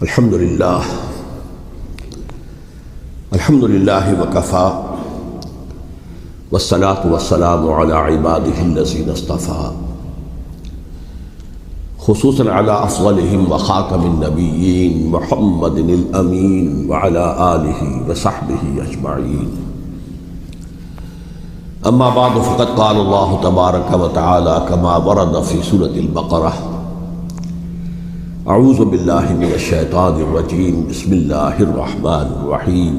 الحمد للہ وکفا والصلاة والسلام علی عباده الذین اصطفى خصوصا علی افضلهم وخاتم النبیین محمد الامین وعلی آلہ وصحبہ اجمعین. اما بعد فقد قال اللہ تبارک وتعالی کما ورد فی سورۃ البقرہ: اعوذ باللہ من الشیطان الرجیم بسم اللہ الرحمن الرحیم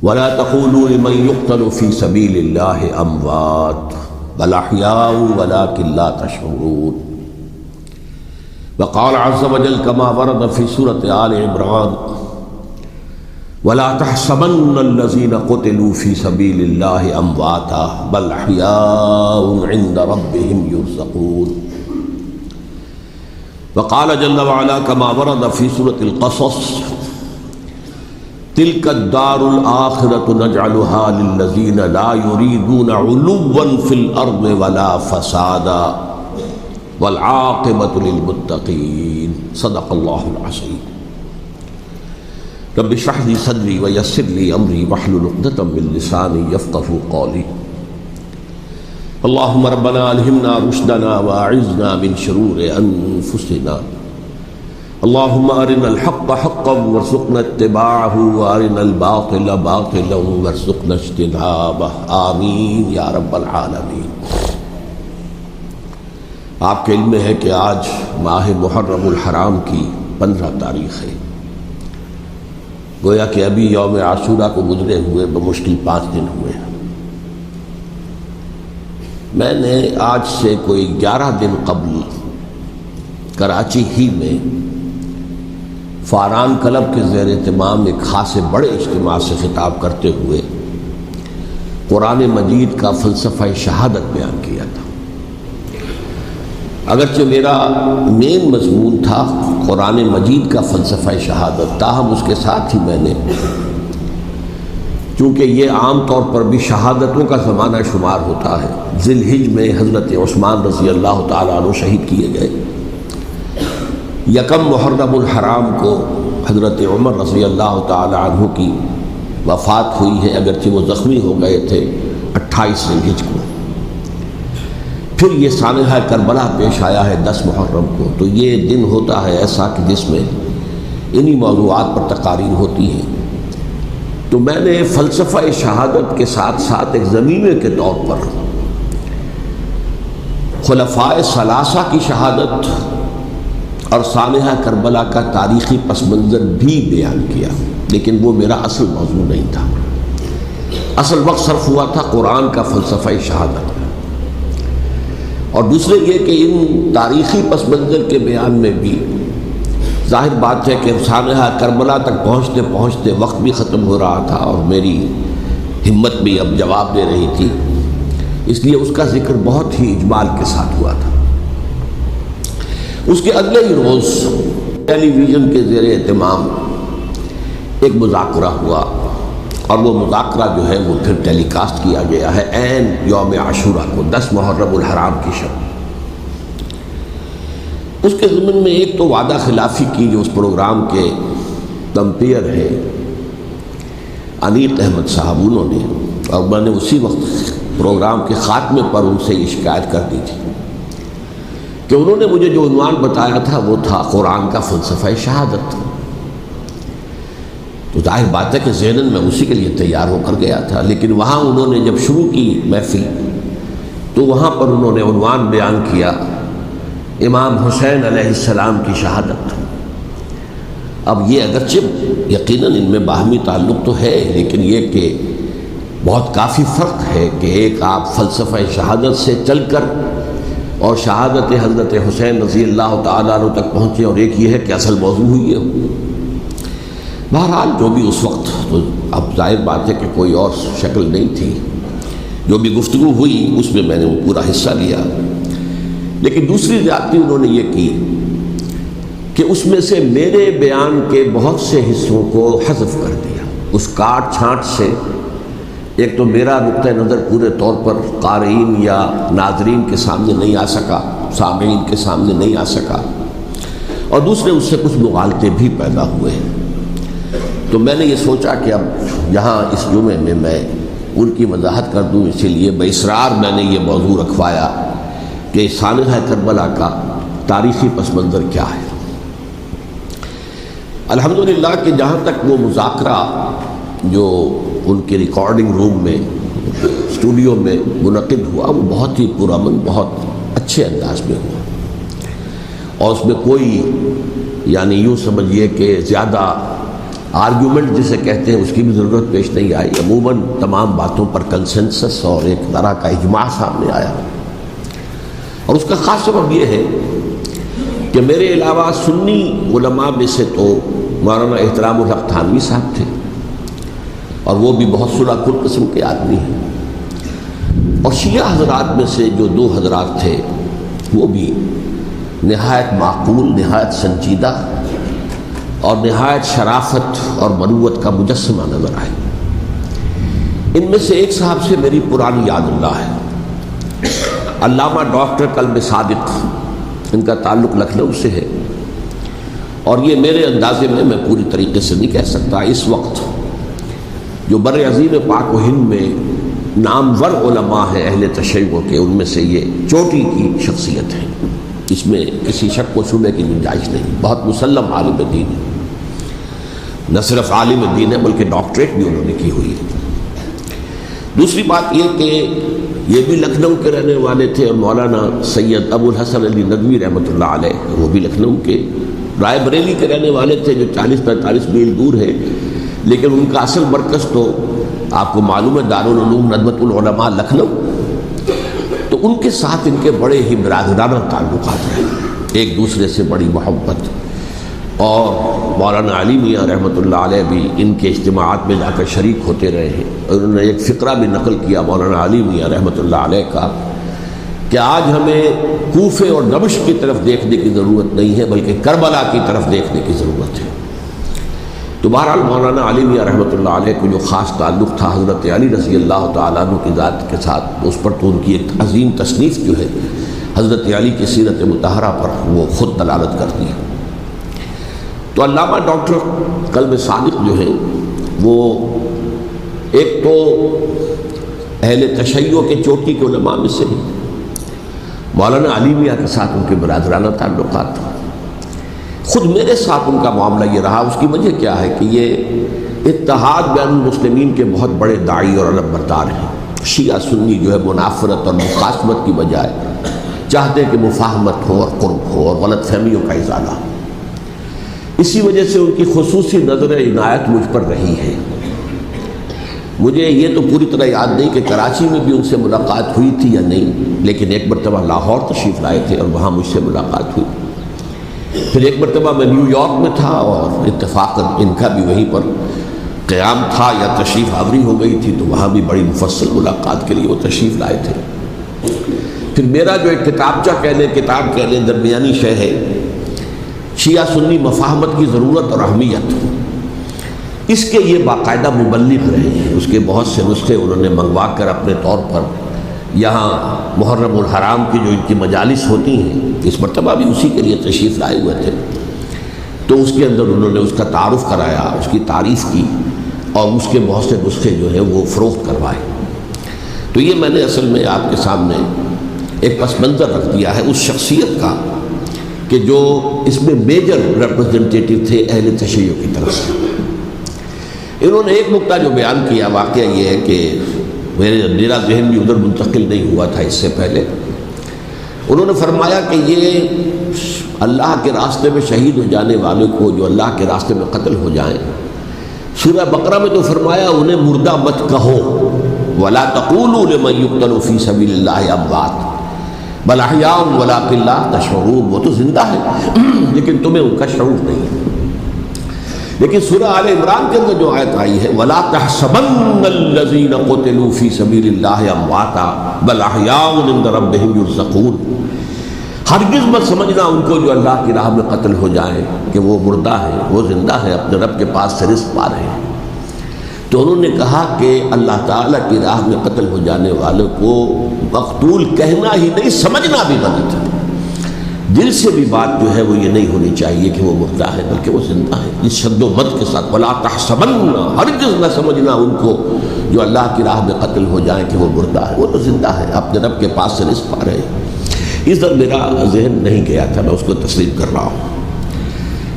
ولا تقولوا لمن يقتل في سبيل الله اموات بل احياء ولكن لا تشعرون. وقال عز وجل كما ورد في سورة آل عمران: ولا تحسبن الذين قتلوا في سبيل الله امواتا بل احياء عند ربهم يرزقون. وقال جل وعلا كما ورد في سورة القصص: تلك الدار الآخرة نجعلها للذين لا يريدون علوا في الأرض ولا فسادا والعاقبة للمتقين. صدق الله العظيم. رب اشرح لي صدري ويسر لي أمري واحلل عقدة من لساني يفقهوا قولي. اللهم ربنا ألهمنا رشدنا وأعذنا من شرور أنفسنا. اللهم أرنا الحق حقا وارزقنا اتباعه وأرنا الباطل باطلا وارزقنا اجتنابه. آمین یا رب العالمین. آپ کے علم میں ہے کہ آج ماہ محرم الحرام کی 15 تاریخ ہے. گویا کہ ابھی یوم عاشوراء کو گزرے ہوئے بمشکل 5 دن ہوئے ہیں. میں نے آج سے کوئی 11 دن قبل کراچی ہی میں فاران کلب کے زیر اہتمام ایک خاصے بڑے اجتماع سے خطاب کرتے ہوئے قرآن مجید کا فلسفہ شہادت بیان کیا تھا. اگرچہ میرا مین مضمون تھا قرآن مجید کا فلسفہ شہادت، تاہم اس کے ساتھ ہی میں نے، چونکہ یہ عام طور پر بھی شہادتوں کا زمانہ شمار ہوتا ہے، ذی الحجہ میں حضرت عثمان رضی اللہ تعالیٰ عنہ شہید کیے گئے، یکم محرم الحرام کو حضرت عمر رضی اللہ تعالیٰ عنہ کی وفات ہوئی ہے، اگرچہ وہ زخمی ہو گئے تھے 28 ذی الحجہ کو. پھر یہ سانحہ کربلا پیش آیا ہے 10 محرم کو. تو یہ دن ہوتا ہے ایسا کہ جس میں انہی موضوعات پر تقاریر ہوتی ہیں. تو میں نے فلسفہ شہادت کے ساتھ ساتھ ایک ضمیمے کے طور پر خلفائے ثلاثہ کی شہادت اور سانحہ کربلا کا تاریخی پس منظر بھی بیان کیا، لیکن وہ میرا اصل موضوع نہیں تھا. اصل وقت صرف ہوا تھا قرآن کا فلسفہ شہادت. اور دوسرے یہ کہ ان تاریخی پس منظر کے بیان میں بھی ظاہر بات ہے کہ سانحہ کربلا تک پہنچتے پہنچتے وقت بھی ختم ہو رہا تھا اور میری ہمت بھی اب جواب دے رہی تھی، اس لیے اس کا ذکر بہت ہی اجمال کے ساتھ ہوا تھا. اس کے اگلے ہی روز ٹیلی ویژن کے زیر اہتمام ایک مذاکرہ ہوا، اور وہ مذاکرہ جو ہے وہ پھر ٹیلی کاسٹ کیا گیا ہے عین یوم عاشوراء کو، 10 محرم الحرام کی شب. اس کے ضمن میں ایک تو وعدہ خلافی کی جو اس پروگرام کے کمپیئر ہے انیق احمد صاحب، انہوں نے، اور میں نے اسی وقت پروگرام کے خاتمے پر ان سے یہ شکایت کر دی تھی کہ انہوں نے مجھے جو عنوان بتایا تھا وہ تھا قرآن کا فلسفہ شہادت. تو ظاہر بات ہے کہ ذہناً میں اسی کے لیے تیار ہو کر گیا تھا، لیکن وہاں انہوں نے جب شروع کی محفل تو وہاں پر انہوں نے عنوان بیان کیا امام حسین علیہ السلام کی شہادت. اب یہ اگرچہ یقیناً ان میں باہمی تعلق تو ہے، لیکن یہ کہ بہت کافی فرق ہے کہ ایک آپ فلسفہ شہادت سے چل کر اور شہادت حضرت حسین رضی اللہ تعالیٰ عنہ تک پہنچے، اور ایک یہ ہے کہ اصل موضوع ہوئی ہے. بہرحال جو بھی اس وقت، تو اب ظاہر بات ہے کہ کوئی اور شکل نہیں تھی، جو بھی گفتگو ہوئی اس میں میں نے وہ پورا حصہ لیا. لیکن دوسری زیادتی انہوں نے یہ کی کہ اس میں سے میرے بیان کے بہت سے حصوں کو حذف کر دیا. اس کاٹ چھانٹ سے ایک تو میرا نقطہ نظر پورے طور پر قارئین یا ناظرین کے سامنے نہیں آ سکا، سامعین کے سامنے نہیں آ سکا، اور دوسرے اس سے کچھ مغالطے بھی پیدا ہوئے ہیں۔ تو میں نے یہ سوچا کہ اب یہاں اس جمعے میں میں ان کی وضاحت کر دوں، اسی لیے باصرار میں نے یہ موضوع رکھوایا کہ سانحہ کربلا کا تاریخی پس منظر کیا ہے۔ الحمدللہ کہ جہاں تک وہ مذاکرہ جو ان کے ریکارڈنگ روم میں اسٹوڈیو میں منعقد ہوا وہ بہت ہی پرامن، بہت اچھے انداز میں ہوا، اور اس میں کوئی یعنی یوں سمجھیے کہ زیادہ آرگیومنٹ جسے کہتے ہیں اس کی بھی ضرورت پیش نہیں آئی۔ عموماً تمام باتوں پر کنسنسس اور ایک طرح کا اجماع سامنے آیا، اور اس کا خاص سبب یہ ہے کہ میرے علاوہ سنی علماء میں سے تو مولانا احترام الحق تھانوی صاحب تھے، اور وہ بھی بہت صلح کل قسم کے آدمی ہیں، اور شیعہ حضرات میں سے جو 2 حضرات تھے وہ بھی نہایت معقول، نہایت سنجیدہ اور نہایت شرافت اور مروت کا مجسمہ نظر آئے۔ ان میں سے ایک صاحب سے میری پرانی یاد اللہ ہے، علامہ ڈاکٹر قلب صادق، ان کا تعلق لکھنؤ سے ہے، اور یہ میرے اندازے میں پوری طریقے سے نہیں کہہ سکتا، اس وقت جو بر عظیم پاک و ہند میں نامور علماء ہیں اہل تشیع کے، ان میں سے یہ چوٹی کی شخصیت ہے، اس میں کسی شک و شبہ کی گنجائش نہیں، بہت مسلم عالم دین ہے، نہ صرف عالم دین ہے بلکہ ڈاکٹریٹ بھی انہوں نے کی ہوئی ہے۔ دوسری بات یہ کہ یہ بھی لکھنؤ کے رہنے والے تھے، اور مولانا سید ابو الحسن علی ندوی رحمۃ اللہ علیہ وہ بھی لکھنؤ کے، رائے بریلی کے رہنے والے تھے جو 40-45 میل دور ہے، لیکن ان کا اصل مرکز تو آپ کو معلوم ہے دارالعلوم ندوۃ العلماء لکھنؤ، تو ان کے ساتھ ان کے بڑے ہی برادرانہ تعلقات ہیں، ایک دوسرے سے بڑی محبت، اور مولانا علی میاں رحمۃ اللہ علیہ بھی ان کے اجتماعات میں جا کر شریک ہوتے رہے ہیں، اور انہوں نے ایک فقرہ بھی نقل کیا مولانا علی میاں رحمۃ اللہ علیہ کا کہ آج ہمیں کوفے اور دمشق کی طرف دیکھنے کی ضرورت نہیں ہے بلکہ کربلا کی طرف دیکھنے کی ضرورت ہے۔ تو بہرحال مولانا علی میاں رحمۃ اللہ علیہ کو جو خاص تعلق تھا حضرت علی رضی اللہ تعالیٰ عنہ کی ذات کے ساتھ، اس پر تو ان کی ایک عظیم تصنیف جو ہے حضرت علی کی سیرت مطہرہ پر وہ خود دلالت کرتی ہے۔ تو علامہ ڈاکٹر قلب صادق جو ہیں وہ ایک تو اہل تشیع کے چوٹی کے علماء میں سے ہیں، مولانا علی میاں کے ساتھ ان کے برادرانہ تعلقات تھا، خود میرے ساتھ ان کا معاملہ یہ رہا۔ اس کی وجہ کیا ہے کہ یہ اتحاد بین المسلمین کے بہت بڑے داعی اور علم بردار ہیں۔ شیعہ سنی جو ہے منافرت اور مخاصمت کی بجائے چاہتے ہیں کہ مفاہمت ہو اور قرب ہو اور غلط فہمیوں کا ازالہ ہو، اسی وجہ سے ان کی خصوصی نظر عنایت مجھ پر رہی ہے۔ مجھے یہ تو پوری طرح یاد نہیں کہ کراچی میں بھی ان سے ملاقات ہوئی تھی یا نہیں، لیکن ایک مرتبہ لاہور تشریف لائے تھے اور وہاں مجھ سے ملاقات ہوئی، پھر ایک مرتبہ میں نیو یارک میں تھا اور اتفاقاً ان کا بھی وہیں پر قیام تھا یا تشریف آوری ہو گئی تھی، تو وہاں بھی بڑی مفصل ملاقات کے لیے وہ تشریف لائے تھے۔ پھر میرا جو ایک کتاب کہہ لیں درمیانی شے ہے، شیعہ سنی مفاہمت کی ضرورت اور اہمیت، اس کے یہ باقاعدہ مبلغ رہے ہیں، اس کے بہت سے نسخے انہوں نے منگوا کر اپنے طور پر یہاں محرم الحرام کی جو ان کی مجالس ہوتی ہیں، اس مرتبہ بھی اسی کے لیے تشریف لائے ہوئے تھے، تو اس کے اندر انہوں نے اس کا تعارف کرایا، اس کی تعریف کی، اور اس کے بہت سے نسخے جو ہیں وہ فروخت کروائے۔ تو یہ میں نے اصل میں آپ کے سامنے ایک پس منظر رکھ دیا ہے اس شخصیت کا کہ جو اس میں میجر ریپرزنٹیٹیو تھے اہل تشیع کی طرف سے۔ انہوں نے ایک نقطہ جو بیان کیا، واقعہ یہ ہے کہ میرا ذہن بھی ادھر منتقل نہیں ہوا تھا اس سے پہلے، انہوں نے فرمایا کہ یہ اللہ کے راستے میں شہید ہو جانے والے کو جو اللہ کے راستے میں قتل ہو جائیں، سورہ بقرہ میں تو فرمایا انہیں مردہ مت کہو، وَلَا تَقُولُوا لِمَن يُقْتَلُ فِي سَبِيلِ اللَّهِ أَمْوَاتٌ بَلْ أَحْيَاءٌ وَلَٰكِن لَّا تَشْعُرُونَ، وہ تو زندہ ہے لیکن تمہیں ان کا شعور نہیں۔ لیکن سورہ آل عمران کے اندر جو آیت آئی ہے وَلَا تَحْسَبَنَّ الَّذِينَ قُتِلُوا فِي سَبِيلِ اللَّهِ أَمْوَاتًا بَلْ أَحْيَاءٌ عِندَ رَبِّهِمْ يُرْزَقُونَ، ہرگز مت سمجھنا ان کو جو اللہ کی راہ میں قتل ہو جائیں کہ وہ مردہ ہیں، وہ زندہ ہیں، اپنے رب کے پاس سے رزق پا رہے ہیں۔ تو انہوں نے کہا کہ اللہ تعالیٰ کی راہ میں قتل ہو جانے والوں کو مقتول کہنا ہی نہیں، سمجھنا بھی غلط ہے۔ دل سے بھی بات جو ہے وہ یہ نہیں ہونی چاہیے کہ وہ مردہ ہے، بلکہ وہ زندہ ہے، اس شد و مد کے ساتھ وَلَا تَحْسَبَنَّ، ہرگز نہ سمجھنا ان کو جو اللہ کی راہ میں قتل ہو جائیں کہ وہ مردہ ہے، وہ تو زندہ ہے، اپنے رب کے پاس سے رزق پا رہے ہیں۔ اس طرح میرا ذہن نہیں گیا تھا، میں اس کو تسلیم کر رہا ہوں۔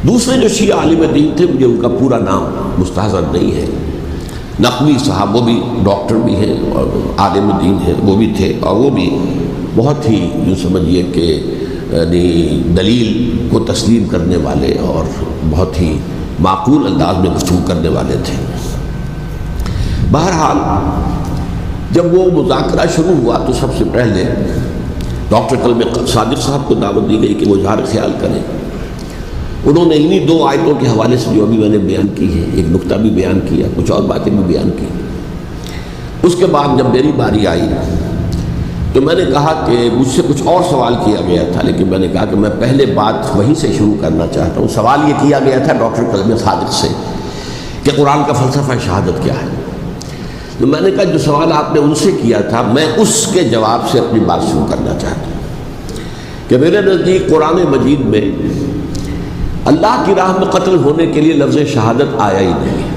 دوسرے جو شیعہ عالم دین تھے، مجھے ان کا پورا نام مستحضر نہیں ہے، نقوی صاحب، وہ بھی ڈاکٹر بھی ہیں اور عالم دین ہیں، وہ بھی تھے، اور وہ بھی بہت ہی یوں سمجھیے کہ یعنی دلیل کو تسلیم کرنے والے اور بہت ہی معقول انداز میں گفتگو کرنے والے تھے۔ بہرحال جب وہ مذاکرہ شروع ہوا تو سب سے پہلے ڈاکٹر کلب صادق صاحب کو دعوت دی گئی کہ وہ اظہار خیال کریں۔ انہوں نے انہی 2 آیتوں کے حوالے سے جو ابھی میں نے بیان کی ہے، ایک نقطہ بھی بیان کیا، کچھ اور باتیں بھی بیان کی۔ اس کے بعد جب میری باری آئی تو میں نے کہا کہ مجھ سے کچھ اور سوال کیا گیا تھا، لیکن میں نے کہا کہ میں پہلے بات وہیں سے شروع کرنا چاہتا ہوں۔ سوال یہ کیا گیا تھا ڈاکٹر کلب صادق سے کہ قرآن کا فلسفہ شہادت کیا ہے۔ تو میں نے کہا جو سوال آپ نے ان سے کیا تھا، میں اس کے جواب سے اپنی بات شروع کرنا چاہتا ہوں کہ میرے نزدیک قرآن مجید میں اللہ کی راہ میں قتل ہونے کے لیے لفظ شہادت آیا ہی نہیں۔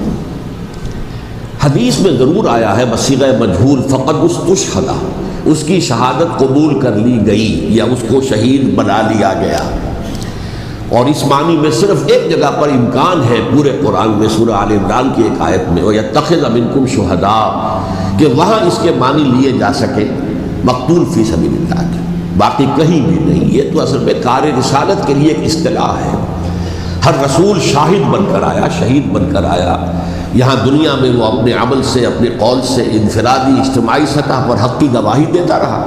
حدیث میں ضرور آیا ہے بصیغہ مجہول فقط استشہدہ، اس کی شہادت قبول کر لی گئی یا اس کو شہید بنا لیا گیا، اور اس معنی میں صرف ایک جگہ پر امکان ہے پورے قرآن میں، سورہ آل عمران کی ایک آیت میں، وَيَتَّخِذَ مِنْكُمْ شُهَدَاءَ، کہ وہاں اس کے معنی لیے جا سکے مقتول فی سبیل اللہ کے، باقی کہیں بھی نہیں۔ یہ تو اصل میں کار رسالت کے لیے ایک اصطلاح ہے۔ ہر رسول شاہد بن کر آیا، شہید بن کر آیا، یہاں دنیا میں وہ اپنے عمل سے، اپنے قول سے انفرادی اجتماعی سطح پر حق کی گواہی دیتا رہا،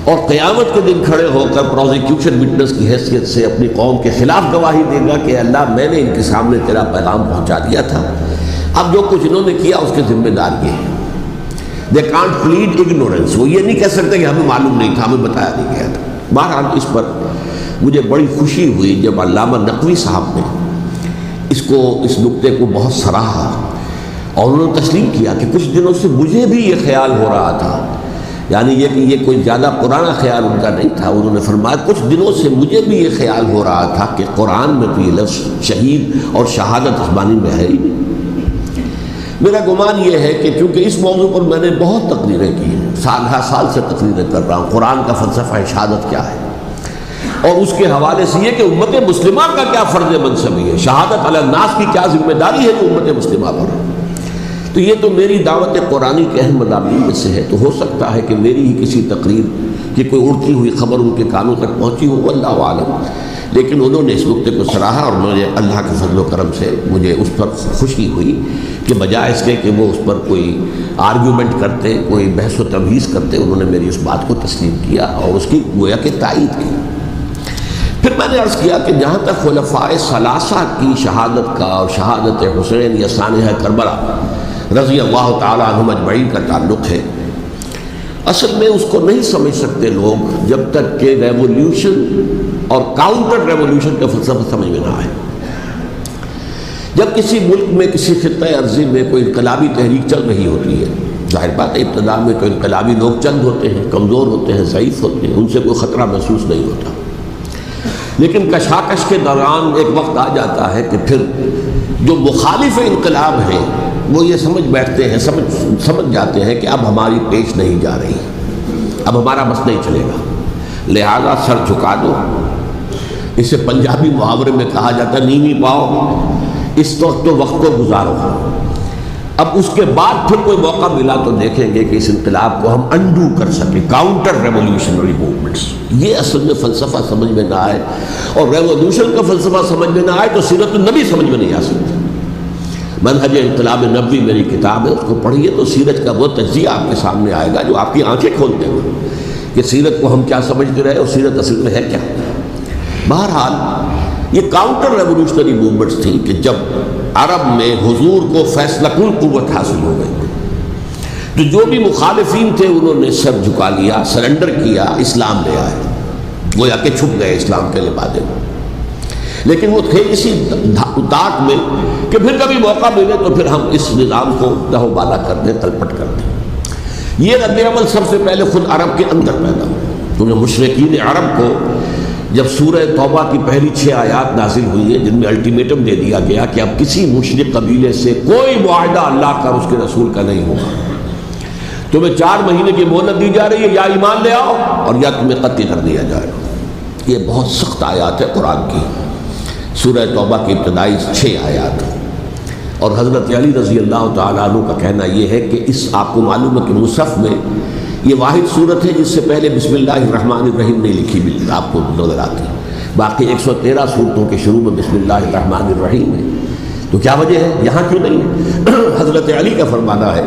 اور قیامت کے دن کھڑے ہو کر پروزیکیوشن وٹنس کی حیثیت سے اپنی قوم کے خلاف گواہی دے گا کہ اللہ میں نے ان کے سامنے تیرا پیغام پہنچا دیا تھا، اب جو کچھ انہوں نے کیا اس کے ذمہ دار یہ ہے۔ دے کانٹ پلیڈ اگنورنس، وہ یہ نہیں کہہ سکتے کہ ہمیں معلوم نہیں تھا، ہمیں بتایا نہیں گیا تھا۔ بہرحال اس پر مجھے بڑی خوشی ہوئی جب علامہ نقوی صاحب نے اس نقطے کو بہت سراہا، اور انہوں نے تسلیم کیا کہ کچھ دنوں سے مجھے بھی یہ خیال ہو رہا تھا، یعنی یہ کہ یہ کوئی زیادہ پرانا خیال ان کا نہیں تھا۔ انہوں نے فرمایا کچھ دنوں سے مجھے بھی یہ خیال ہو رہا تھا کہ قرآن میں تو یہ لفظ شہید اور شہادت اس معنی میں ہے ہی نہیں۔ میرا گمان یہ ہے کہ کیونکہ اس موضوع پر میں نے بہت تقریریں کی ہیں، سال ہر سال سے تقریریں کر رہا ہوں، قرآن کا فلسفہ شہادت کیا ہے، اور اس کے حوالے سے یہ کہ امت مسلمہ کا کیا فرض منصبی ہے، شہادت علی الناس کی کیا ذمہ داری ہے جو امت مسلمہ پر ہے۔ تو یہ تو میری دعوت قرآنی کے اہم مضامین میں سے ہے، تو ہو سکتا ہے کہ میری ہی کسی تقریر کی کوئی اڑتی ہوئی خبر ان کے کانوں تک پہنچی ہو، واللہ عالم، لیکن انہوں نے اس نقطے کو سراہا، اور مجھے اللہ کے فضل و کرم سے مجھے اس پر خوشی ہوئی کہ بجائے اس کے کہ وہ اس پر کوئی آرگیومنٹ کرتے، کوئی بحث و تبحیث کرتے، انہوں نے میری اس بات کو تسلیم کیا اور اس کی گویا کہ تائید کی۔ پھر میں نے عرض کیا کہ جہاں تک خلفائے ثلاثہ کی شہادت کا اور شہادت حسین یا سانحہ کربلا رضی اللہ تعالیٰ عنہم اجمعین کا تعلق ہے، اصل میں اس کو نہیں سمجھ سکتے لوگ جب تک کہ ریولیوشن اور کاؤنٹر ریولیوشن کا فلسفہ سمجھ میں نہ آئے۔ جب کسی ملک میں کسی خطہ ارضی میں کوئی انقلابی تحریک چل رہی ہوتی ہے، ظاہر بات ہے ابتدا میں تو انقلابی لوگ چند ہوتے ہیں، کمزور ہوتے ہیں، ضعیف ہوتے ہیں، ان سے کوئی خطرہ محسوس نہیں ہوتا، لیکن کشاکش کے دوران ایک وقت آ جاتا ہے کہ پھر جو مخالف انقلاب ہیں وہ یہ سمجھ بیٹھتے ہیں، سمجھ جاتے ہیں کہ اب ہماری پیش نہیں جا رہی، اب ہمارا بس نہیں چلے گا، لہذا سر جھکا دو۔ اسے پنجابی محاورے میں کہا جاتا ہے نیوی پاؤ، اس وقت کو گزارو۔ اب اس کے بعد پھر کوئی موقع ملا تو دیکھیں گے کہ اس انقلاب کو ہم انڈو کر سکیں، کاؤنٹر ریولیوشنری موومنٹس۔ یہ اصل میں فلسفہ سمجھ میں نہ آئے، اور ریولیوشن کا فلسفہ سمجھ میں نہ آئے تو سیرت النبی سمجھ میں نہیں آ سکتی۔ منہج انقلاب نبوی میری کتاب ہے، اس کو پڑھیے تو سیرت کا وہ تجزیہ آپ کے سامنے آئے گا جو آپ کی آنکھیں کھول دے گا کہ سیرت کو ہم کیا سمجھتے رہے اور سیرت اصل میں ہے کیا۔ بہرحال یہ کاؤنٹر ریولیوشنری موومنٹس تھیں کہ جب عرب میں حضور کو فیصلہ کن قوت حاصل ہو گئی تو جو بھی مخالفین تھے انہوں نے سر جھکا لیا، سرنڈر کیا، اسلام لے آئے، گویا کہ چھپ گئے اسلام کے لبادے میں۔ لیکن وہ تھے اسی طاق میں کہ پھر کبھی موقع ملے تو پھر ہم اس نظام کو دہو بالا کر دیں، تلپٹ کر دیں۔ یہ رد عمل سب سے پہلے خود عرب کے اندر پیدا ہو، کیونکہ مشرکین عرب کو جب سورہ توبہ کی پہلی 6 آیات نازل ہوئی ہیں جن میں الٹیمیٹم دے دیا گیا کہ اب کسی مشرک قبیلے سے کوئی معاہدہ اللہ کا اور اس کے رسول کا نہیں ہوگا، تمہیں 4 مہینے کی مہلت دی جا رہی ہے، یا ایمان لے آؤ اور یا تمہیں قتل کر دیا جائے گا۔ یہ بہت سخت آیات ہے قرآن کی، سورہ توبہ کی ابتدائی 6 آیات، اور حضرت علی رضی اللہ تعالیٰ عنہ کا کہنا یہ ہے کہ اس آپ کو معلوم ہے کہ مصحف میں یہ واحد صورت ہے جس سے پہلے بسم اللہ الرحمن الرحیم نہیں لکھی بھی آپ کو نظر آتی ہے، باقی 113 صورتوں کے شروع میں بسم اللہ الرحمن الرحیم ہے، تو کیا وجہ ہے یہاں کیوں نہیں ہے؟ حضرت علی کا فرمانا ہے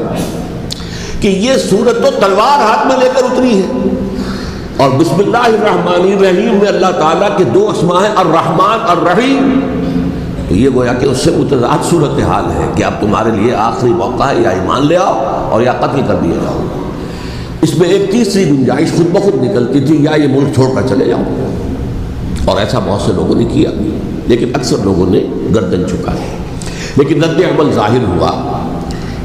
کہ یہ صورت تو تلوار ہاتھ میں لے کر اتری ہے، اور بسم اللہ الرحمن الرحیم میں اللہ تعالیٰ کے 2 اسماء ہیں، الرحمن الرحیم، تو یہ گویا کہ اس سے متضاد صورتحال ہے کہ اب تمہارے لیے آخری موقع ہے، یا ایمان لے آؤ اور یا قتل کر دیا جاؤ۔ اس میں ایک تیسری گنجائش خود بخود نکلتی تھی، یا یہ ملک چھوڑ کر چلے جاؤ، اور ایسا بہت سے لوگوں نے کیا، لیکن اکثر لوگوں نے گردن جھکائی، لیکن رد عمل ظاہر ہوا۔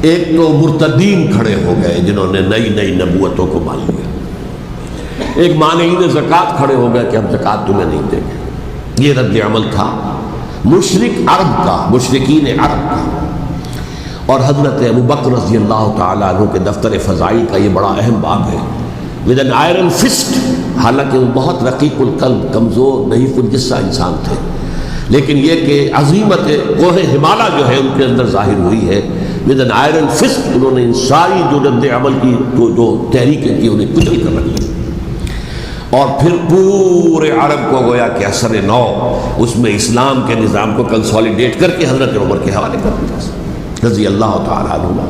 ایک تو مرتدین کھڑے ہو گئے جنہوں نے نئی نبوتوں کو مان لیا، ایک مانعین زکوٰۃ کھڑے ہو گئے کہ ہم زکوٰۃ تمہیں نہیں دیں گے، یہ رد عمل تھا مشرک عرب کا، مشرکین عرب کا۔ اور حضرت ابوبکر رضی اللہ تعالیٰ عنہ کے دفتر فضائل کا یہ بڑا اہم باب ہے، ود این آئرن فسٹ، حالانکہ وہ بہت رقیق القلب، کمزور ضعیف الجسہ انسان تھے، لیکن یہ کہ عظیمت کوہ ہمالیہ جو ہے ان کے اندر ظاہر ہوئی ہے، ود این آئرن فسٹ انہوں نے ان ساری جو رد عمل کی جو تحریکیں کی انہیں کچل کر رکھ دیا، اور پھر پورے عرب کو گویا کہ اثر نو اس میں اسلام کے نظام کو کنسولیڈیٹ کر کے حضرت عمر کے حوالے کر دیا رضی اللہ تعالیٰ عنہ۔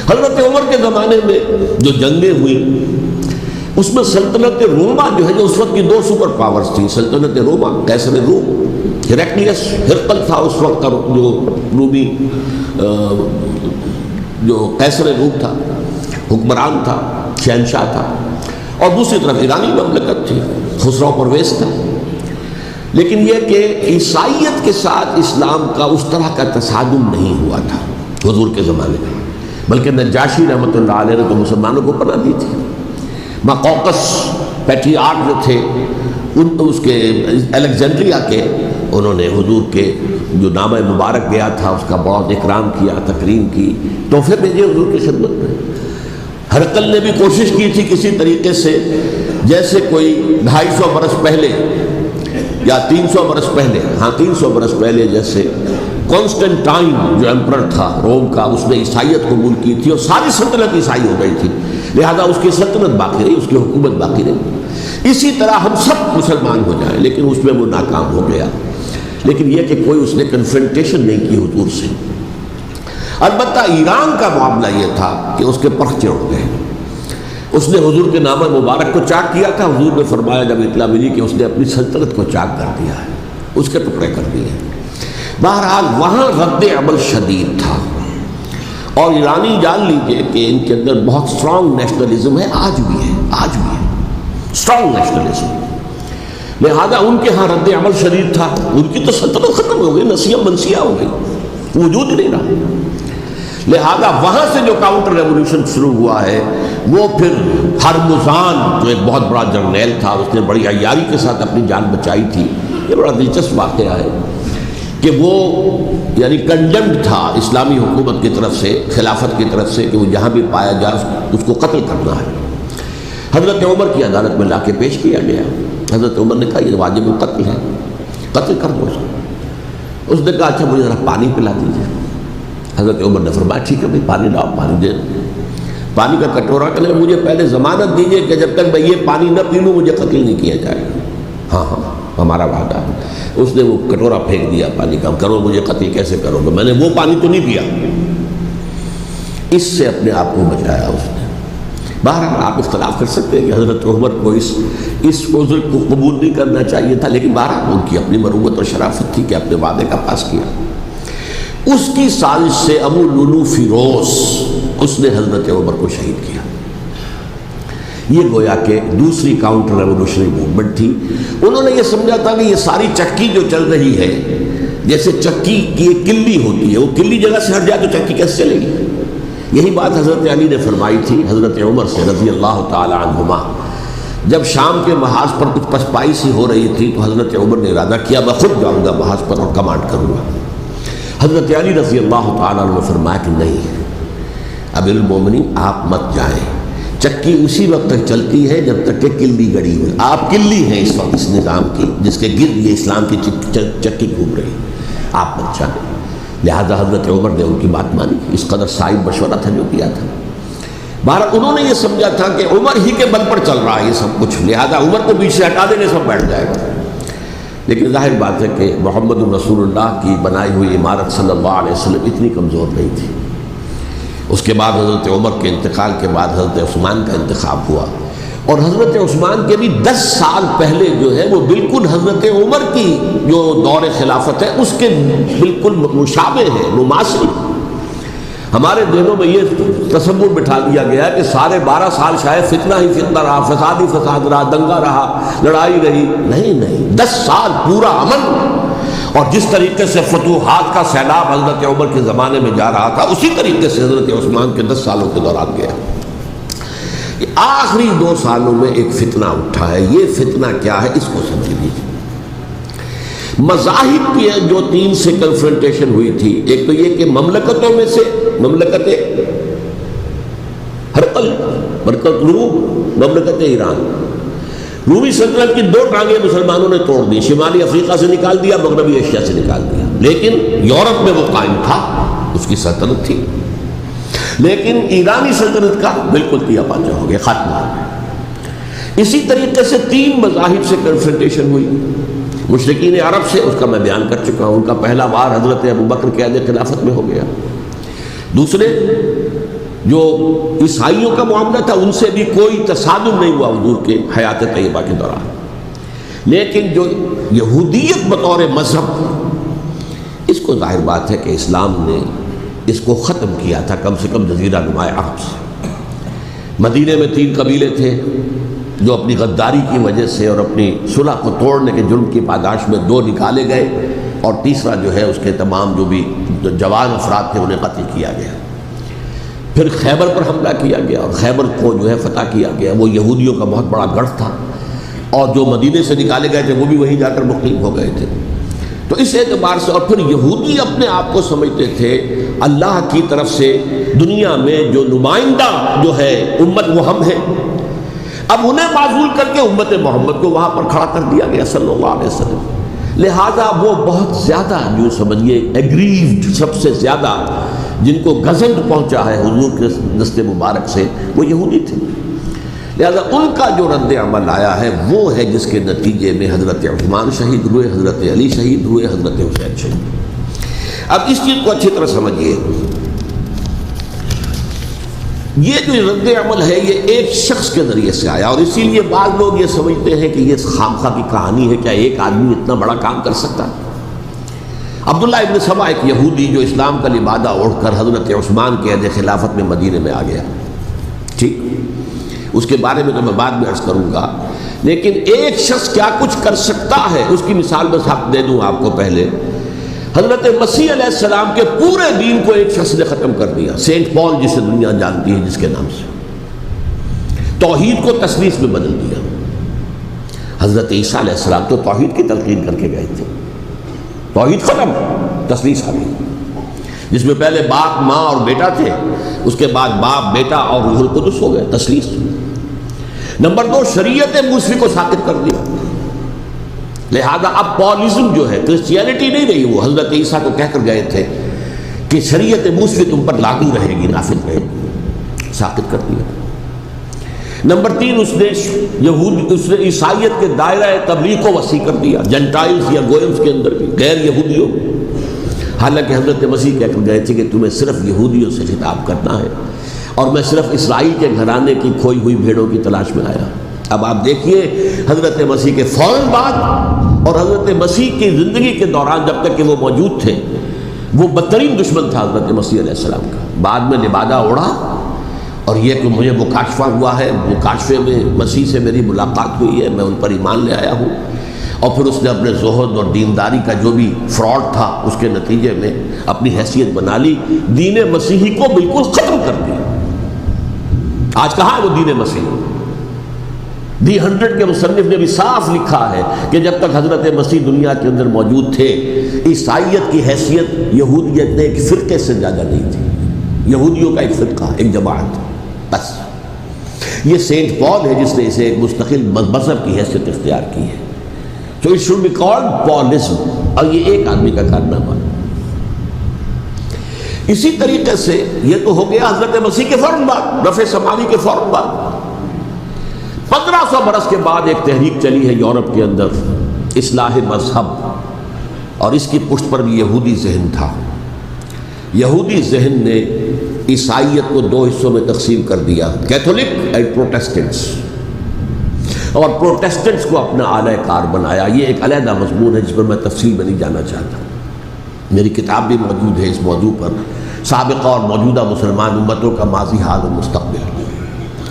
حضرت عمر کے زمانے میں جو جنگیں ہوئیں اس میں سلطنت روما جو ہے، جو اس وقت کی 2 سپر پاورز تھیں، سلطنت روما قیصر روم، ہرقلیس ہرقل تھا اس وقت کا جو رومی جو قیصر روم تھا، حکمران تھا، شہنشاہ تھا، اور دوسری طرف ایرانی مملکت تھی، خسرو پرویز تھا۔ لیکن یہ کہ عیسائیت کے ساتھ اسلام کا اس طرح کا تصادم نہیں ہوا تھا حضور کے زمانے میں، بلکہ نجاشی رحمۃ اللہ علیہ نے تو مسلمانوں کو پناہ دی تھی۔ مقوقس پیٹریارک جو تھے اس کے الیگزینڈریا کے، انہوں نے حضور کے جو نامہ مبارک گیا تھا اس کا بہت اکرام کیا، تکریم کی، تحفے بھیجے حضور کی خدمت میں۔ ہرقل نے بھی کوشش کی تھی کسی طریقے سے، جیسے کوئی 250 برس پہلے یا 300 برس پہلے، 300 برس پہلے جیسے کانسٹنٹائن جو ایمپرر تھا روم کا، اس نے عیسائیت قبول کی تھی اور ساری سلطنت عیسائی ہو گئی تھی، لہذا اس کی سلطنت باقی رہی، اس کی حکومت باقی رہی۔ اسی طرح ہم سب مسلمان ہو جائیں، لیکن اس میں وہ ناکام ہو گیا۔ لیکن یہ کہ کوئی اس نے کنفرنٹیشن نہیں کی حضور سے۔ البتہ ایران کا معاملہ یہ تھا کہ اس کے پرخ چڑھ گئے، اس نے حضور کے نامہ مبارک کو چاک کیا تھا، حضور نے فرمایا جب اطلاع ملی کہ اس نے اپنی سلطنت کو چاک کر دیا ہے، اس کے ٹکڑے کر دیے۔ بہرحال وہاں رد عمل شدید تھا، اور ایرانی جان لیجئے کہ ان کے اندر بہت سٹرانگ نیشنلزم ہے، آج بھی ہے سٹرانگ نیشنلزم، لہذا ان کے ہاں رد عمل شدید تھا۔ ان کی تو سلطنت ختم ہو گئی، نسیہ منسیہ ہو گئی، وجود ہی نہیں رہا۔ لہذا وہاں سے جو کاؤنٹر ریولوشن شروع ہوا ہے وہ پھر ہرمزان جو ایک بہت بڑا جرنیل تھا، اس نے بڑی عیاری کے ساتھ اپنی جان بچائی تھی۔ یہ بڑا دلچسپ واقعہ ہے کہ وہ یعنی کنڈمڈ تھا اسلامی حکومت کی طرف سے، خلافت کی طرف سے، کہ وہ جہاں بھی پایا جائے اس کو قتل کرنا ہے۔ حضرت عمر کی عدالت میں لا کے پیش کیا گیا، حضرت عمر نے کہا یہ واجب القتل ہے، قتل کر دو۔ اس نے کہا اچھا مجھے ذرا پانی پلا دیجیے۔ حضرت عمر نے فرمایا ٹھیک ہے بھائی پانی لاؤ، پانی دے دو۔ پانی کا کٹورا کرے، مجھے پہلے ضمانت دیجیے کہ جب تک میں یہ پانی نہ پی لوں مجھے قتل نہیں کیا جائے گا۔ ہاں ہمارا وعدہ ہے۔ اس نے وہ کٹورا پھینک دیا پانی کا، کرو مجھے قتل کیسے کرو گے، میں نے وہ پانی تو نہیں پیا۔ اس سے اپنے آپ کو بچایا اس نے۔ بہرحال آپ اختلاف کر سکتے ہیں کہ حضرت عمر کو اس عذر کو قبول نہیں کرنا چاہیے تھا، لیکن بہرحال ان کی اپنی مروت اور شرافت تھی کہ اپنے وعدے کا پاس کیا۔ اس کی سازش سے ابو لولو فیروز اس نے حضرت عمر کو شہید کیا۔ یہ گویا کہ دوسری کاؤنٹر ریولوشنری موومنٹ تھی۔ انہوں نے یہ سمجھا تھا کہ یہ ساری چکی جو چل رہی ہے، جیسے چکی کی ایک کلی ہوتی ہے، وہ کلی جگہ سے ہٹ جائے تو چکی کیسے چلے گی؟ یہی بات حضرت علی نے فرمائی تھی حضرت عمر سے رضی اللہ تعالی عنہما جب شام کے محاذ پر کچھ پسپائی سی ہو رہی تھی تو حضرت عمر نے ارادہ کیا میں خود جاؤں گا محاذ پر اور کمانڈ کروں گا۔ حضرت علی رضی اللہ تعالیٰ عنہ نے فرمایا کہ نہیں امیر المومنین آپ مت جائیں، چکی اسی وقت تک چلتی ہے جب تک کہ کلی گڑی ہوئی، آپ کلی ہیں اس وقت اس نظام کی جس کے گرد یہ اسلام کی چکی گھوم رہی، آپ مت جائیں۔ لہذا حضرت عمر نے ان کی بات مانی، اس قدر صائب مشورہ تھا جو کیا تھا۔ بہرحال انہوں نے یہ سمجھا تھا کہ عمر ہی کے بل پر چل رہا ہے یہ سب کچھ، لہذا عمر کو بیچ سے ہٹا دینے سب بیٹھ جائے گا۔ لیکن ظاہر بات ہے کہ محمد رسول اللہ کی بنائی ہوئی عمارت صلی اللہ علیہ وسلم اتنی کمزور نہیں تھی۔ اس کے بعد حضرت عمر کے انتقال کے بعد حضرت عثمان کا انتخاب ہوا، اور حضرت عثمان کے بھی 10 سال پہلے جو ہے وہ بالکل حضرت عمر کی جو دور خلافت ہے اس کے بالکل مشابہ ہے، مماثل۔ ہمارے ذہنوں میں یہ تصور بٹھا دیا گیا کہ سارے 12 سال شاید فتنہ ہی فتنہ رہا، فساد ہی فساد رہا، دنگا رہا، لڑائی رہی۔ نہیں، 10 سال پورا امن، اور جس طریقے سے فتوحات کا سیلاب حضرت عمر کے زمانے میں جا رہا تھا اسی طریقے سے حضرت عثمان کے 10 سالوں کے دوران گیا۔ آخری 2 سالوں میں ایک فتنہ اٹھا ہے، یہ فتنہ کیا ہے اس کو سمجھ لیجیے۔ مذاہب کی جو 3 سے کنفرنٹیشن ہوئی تھی، ایک تو یہ کہ مملکتوں میں سے مملکت ہرقل، مملکت روم، مملکت ایران، رومی سلطنت کی 2 ٹانگیں مسلمانوں نے توڑ دی، شمالی افریقہ سے نکال دیا، مغربی ایشیا سے نکال دیا، لیکن یورپ میں وہ قائم تھا، اس کی سلطنت تھی، لیکن ایرانی سلطنت کا بالکل تیا پاچا ہو گیا، ختم ہو گیا۔ اسی طریقے سے 3 مذاہب سے کنفرنٹیشن ہوئی، مشرکین عرب سے، اس کا میں بیان کر چکا ہوں، ان کا پہلا وار حضرت ابوبکر کے عہد خلافت میں ہو گیا۔ دوسرے جو عیسائیوں کا معاملہ تھا ان سے بھی کوئی تصادم نہیں ہوا حضور کے حیات طیبہ کے دوران، لیکن جو یہودیت بطور مذہب، اس کو ظاہر بات ہے کہ اسلام نے اس کو ختم کیا تھا کم سے کم جزیرہ نما عرب سے۔ مدینے میں 3 قبیلے تھے جو اپنی غداری کی وجہ سے اور اپنی صلح کو توڑنے کے جرم کی پاداش میں 2 نکالے گئے، اور تیسرا جو ہے اس کے تمام جو بھی جوان افراد تھے انہیں قتل کیا گیا۔ پھر خیبر پر حملہ کیا گیا اور خیبر کو جو ہے فتح کیا گیا، وہ یہودیوں کا بہت بڑا گڑھ تھا، اور جو مدینے سے نکالے گئے تھے وہ بھی وہیں جا کر مقیم ہو گئے تھے۔ تو اس اعتبار سے، اور پھر یہودی اپنے آپ کو سمجھتے تھے اللہ کی طرف سے دنیا میں جو نمائندہ جو ہے امت وہ ہم ہیں، اب انہیں معزول کر کے امت محمد کو وہاں پر کھڑا کر دیا گیا صلی اللہ علیہ وسلم۔ لہذا وہ بہت زیادہ جو سمجھیے ایگریوڈ، سب سے زیادہ جن کو غضب پہنچا ہے حضور کے دست مبارک سے، وہ یہودی تھے۔ لہذا ان کا جو رد عمل آیا ہے وہ ہے جس کے نتیجے میں حضرت عثمان شہید ہوئے، حضرت علی شہید ہوئے، حضرت حسین شہید ہوئے۔ اب اس چیز کو اچھی طرح سمجھیے، یہ جو رد عمل ہے یہ ایک شخص کے ذریعے سے آیا، اور اسی لیے بعض لوگ یہ سمجھتے ہیں کہ یہ خامخواہ کی کہانی ہے، کیا ایک آدمی اتنا بڑا کام کر سکتا؟ عبداللہ ابن سبا ایک یہودی جو اسلام کا لبادہ اوڑھ کر حضرت عثمان کے عہد خلافت میں مدینے میں آ گیا، ٹھیک، اس کے بارے میں تو میں بعد میں عرض کروں گا، لیکن ایک شخص کیا کچھ کر سکتا ہے اس کی مثال بس آپ دے دوں آپ کو۔ پہلے حضرت مسیح علیہ السلام کے پورے دین کو ایک شخص نے ختم کر دیا، سینٹ پال جسے دنیا جانتی ہے جس کے نام سے، توحید کو تثلیث میں بدل دیا۔ حضرت عیسیٰ علیہ السلام تو توحید کی تلقین کر کے گئے تھے، توحید ختم، تثلیث آ گئی، جس میں پہلے باپ ماں اور بیٹا تھے، اس کے بعد باپ بیٹا اور روح القدس ہو گئے، تثلیث۔ نمبر 2، شریعت موسوی کو ساقط کر دیا، لہذا اب پالزم جو ہے کرسچینٹی نہیں رہی، وہ حضرت عیسیٰ کو کہہ کر گئے تھے کہ شریعت موسوی تم پر لاگو رہے گی، نافذ رہے گی، ساقط کر دیا۔ نمبر 3، اس نے عیسائیت کے دائرہ تبلیغ کو وسیع کر دیا، جنٹائلز یا گوئمز کے اندر بھی، غیر یہودیوں، حالانکہ حضرت مسیح کہہ کر گئے تھے کہ تمہیں صرف یہودیوں سے خطاب کرنا ہے، اور میں صرف اسرائیل کے گھرانے کی کھوئی ہوئی بھیڑوں کی تلاش میں آیا۔ اب آپ دیکھیے حضرت مسیح کے فوراً بعد اور حضرت مسیح کی زندگی کے دوران جب تک کہ وہ موجود تھے، وہ بدترین دشمن تھا حضرت مسیح علیہ السلام کا۔ بعد میں لبادہ اوڑھا، اور یہ کہ مجھے مکاشفہ ہوا ہے، مکاشفے میں مسیح سے میری ملاقات ہوئی ہے، میں ان پر ایمان لے آیا ہوں، اور پھر اس نے اپنے زہد اور دینداری کا جو بھی فراڈ تھا اس کے نتیجے میں اپنی حیثیت بنا لی، دین مسیحی کو بالکل ختم کر دیا۔ آج کہاں ہے وہ دین مسیح؟ دی 100 کے مصنف نے بھی صاف لکھا ہے کہ جب تک حضرت مسیح دنیا کے اندر موجود تھے، عیسائیت کی حیثیت یہودیت نے ایک فرقے سے زیادہ نہیں تھی، یہودیوں کا ایک فرقہ، ایک جماعت، بس۔ یہ سینٹ پال ہے جس نے اسے ایک مستقل مذہب کی حیثیت اختیار کی ہے، تو اٹ شوڈ بی کالڈ پالزم، اور یہ ایک آدمی کا کارنامہ۔ اسی طریقے سے یہ تو ہو گیا حضرت مسیح کے فوراً بعد، رفع سماوی کے فوراً بعد۔ 1500 برس کے بعد ایک تحریک چلی ہے یورپ کے اندر، اصلاح مذہب، اور اس کی پشت پر بھی یہودی ذہن تھا۔ یہودی ذہن نے عیسائیت کو 2 حصوں میں تقسیم کر دیا، کیتھولک اینڈ پروٹیسٹنٹس، اور پروٹیسٹنٹس کو اپنا اعلی کار بنایا۔ یہ ایک علیحدہ مضمون ہے جس پر میں تفصیل میں نہیں جانا چاہتا، میری کتاب بھی موجود ہے اس موضوع پر، سابقہ اور موجودہ مسلمان امتوں کا ماضی، حال اور مستقبل،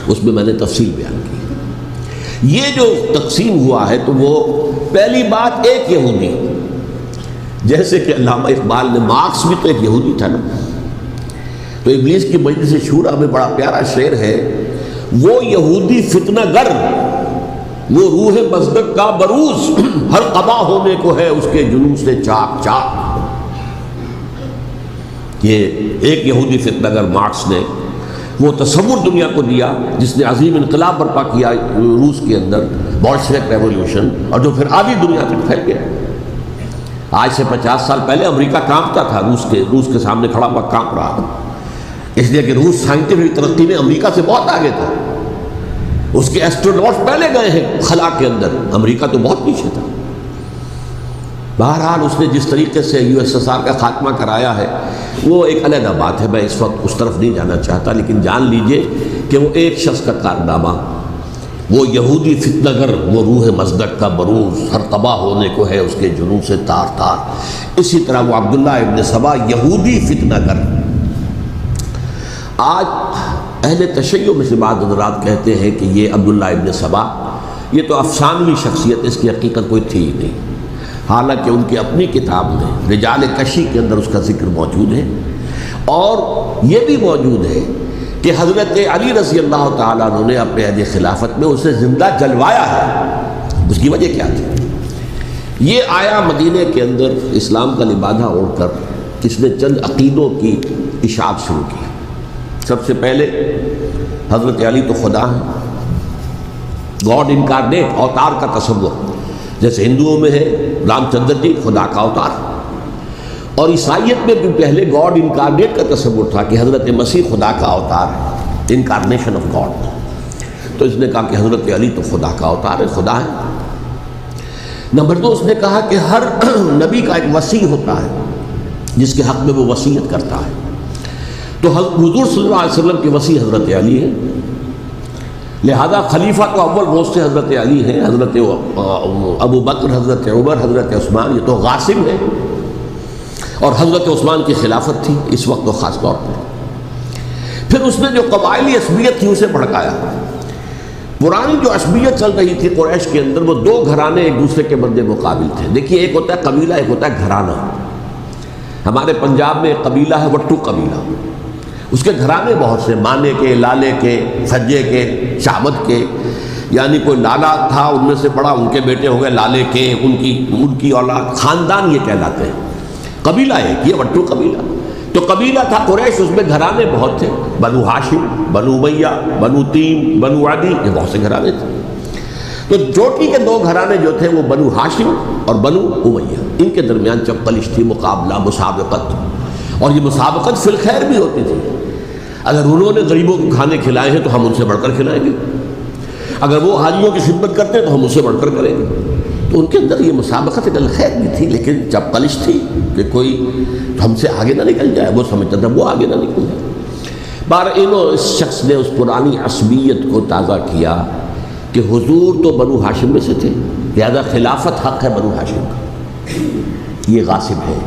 اس میں میں نے تفصیل بیان کی۔ یہ جو تقسیم ہوا ہے تو وہ پہلی بات ایک یہودی، جیسے کہ علامہ اقبال نے، مارکس بھی تو ایک یہودی تھا نا، تو ابلیس کی مجلس شورا میں بڑا پیارا شعر ہے، وہ یہودی فتنہ گر، وہ روح مصدق کا بروز، ہر قبا ہونے کو ہے اس کے جنون سے چاک چاک۔ یہ ایک یہودی فتنہ گر مارکس نے وہ تصور دنیا کو دیا جس نے عظیم انقلاب برپا کیا روس کے اندر، بولشوک ریولوشن، اور جو پھر آدھی دنیا تک پھیل گیا۔ آج سے 50 سال پہلے امریکہ کانپتا تھا، روس کے سامنے کھڑا ہوا کانپ رہا تھا، اس لیے کہ روس سائنٹیفک ترقی میں امریکہ سے بہت آگے تھا، اس کے ایسٹروناٹس پہلے گئے ہیں خلا کے اندر، امریکہ تو بہت پیچھے تھا۔ بہرحال اس نے جس طریقے سے USSR کا خاتمہ کرایا ہے وہ ایک علیحدہ بات ہے، میں اس وقت اس طرف نہیں جانا چاہتا، لیکن جان لیجئے کہ وہ ایک شخص کا کارنامہ، وہ یہودی فتنہ گر، وہ روح مصدق کا بروز، ہر تباہ ہونے کو ہے اس کے جنون سے تار تار۔ اسی طرح وہ عبداللہ ابن سبا، یہودی فتنہ گر۔ آج اہل تشیع میں سے بعض حضرات کہتے ہیں کہ یہ عبداللہ ابن سبا یہ تو افسانوی شخصیت، اس کی حقیقت کوئی تھی ہی نہیں، حالانکہ ان کی اپنی کتاب میں رجال کشی کے اندر اس کا ذکر موجود ہے، اور یہ بھی موجود ہے کہ حضرت علی رضی اللہ تعالیٰ عنہ نے اپنے عہد خلافت میں اسے زندہ جلوایا ہے۔ اس کی وجہ کیا تھی؟ یہ آیا مدینے کے اندر اسلام کا لبادہ اوڑھ کر، اس نے چند عقیدوں کی اشاعت شروع کی۔ سب سے پہلے حضرت علی تو خدا ہے، گاڈ انکارنیٹ، اوتار کا تصور، جیسے ہندوؤں میں ہے رام چندر جی خدا کا اوتار، اور عیسائیت میں بھی پہلے گاڈ انکارنیٹ کا تصور تھا کہ حضرت مسیح خدا کا اوتار ہے، انکارنیشن آف گاڈ۔ تو اس نے کہا کہ حضرت علی تو خدا کا اوتار ہے، خدا ہے۔ نمبر 2، اس نے کہا کہ ہر نبی کا ایک وصی ہوتا ہے جس کے حق میں وہ وصیت کرتا ہے، تو حضور صلی اللہ علیہ وسلم کے وصی حضرت علی ہیں، لہذا خلیفہ تو اول روز سے حضرت علی ہیں، حضرت ابو بکر، حضرت عمر، حضرت عثمان، یہ تو غاصب ہیں، اور حضرت عثمان کی خلافت تھی اس وقت تو خاص طور پر۔ پھر اس نے جو قبائلی عصبیت تھی اسے بھڑکایا۔ پرانی جو عصبیت چل رہی تھی قریش کے اندر، وہ 2 گھرانے ایک دوسرے کے مد مقابل تھے۔ دیکھیے، ایک ہوتا ہے قبیلہ، ایک ہوتا ہے گھرانہ۔ ہمارے پنجاب میں ایک قبیلہ ہے وٹو قبیلہ، اس کے گھرانے بہت سے، مانے کے، لالے کے، سجے کے، شامت کے، یعنی کوئی لالا تھا ان میں سے بڑا، ان کے بیٹے ہو گئے لالے کے، ان کی اولاد، خاندان یہ کہلاتے ہیں۔ قبیلہ ایک، یہ وٹو قبیلہ۔ تو قبیلہ تھا قریش، اس میں گھرانے بہت تھے، بنو ہاشم، بنو امیہ، بنو تیم، بنو عدی، یہ بہت سے گھرانے تھے۔ تو چوٹی کے 2 گھرانے جو تھے وہ بنو ہاشم اور بنو امیہ، ان کے درمیان چپقلش تھی، مقابلہ، مسابقت، اور یہ مسابقت فی الخیر بھی ہوتی تھی۔ اگر انہوں نے غریبوں کو کھانے کھلائے ہیں تو ہم ان سے بڑھ کر کھلائیں گے، اگر وہ حاجیوں کی خدمت کرتے ہیں تو ہم ان سے بڑھ کر کریں گے۔ تو ان کے اندر یہ مسابقت الخیر بھی تھی، لیکن چپقلش تھی کہ کوئی ہم سے آگے نہ نکل جائے، وہ سمجھتا تھا وہ آگے نہ نکل جائے۔ اس شخص نے اس پرانی عصبیت کو تازہ کیا کہ حضور تو بنو ہاشم میں سے تھے، لہذا خلافت حق ہے بنو ہاشم کا، یہ غاصب ہے۔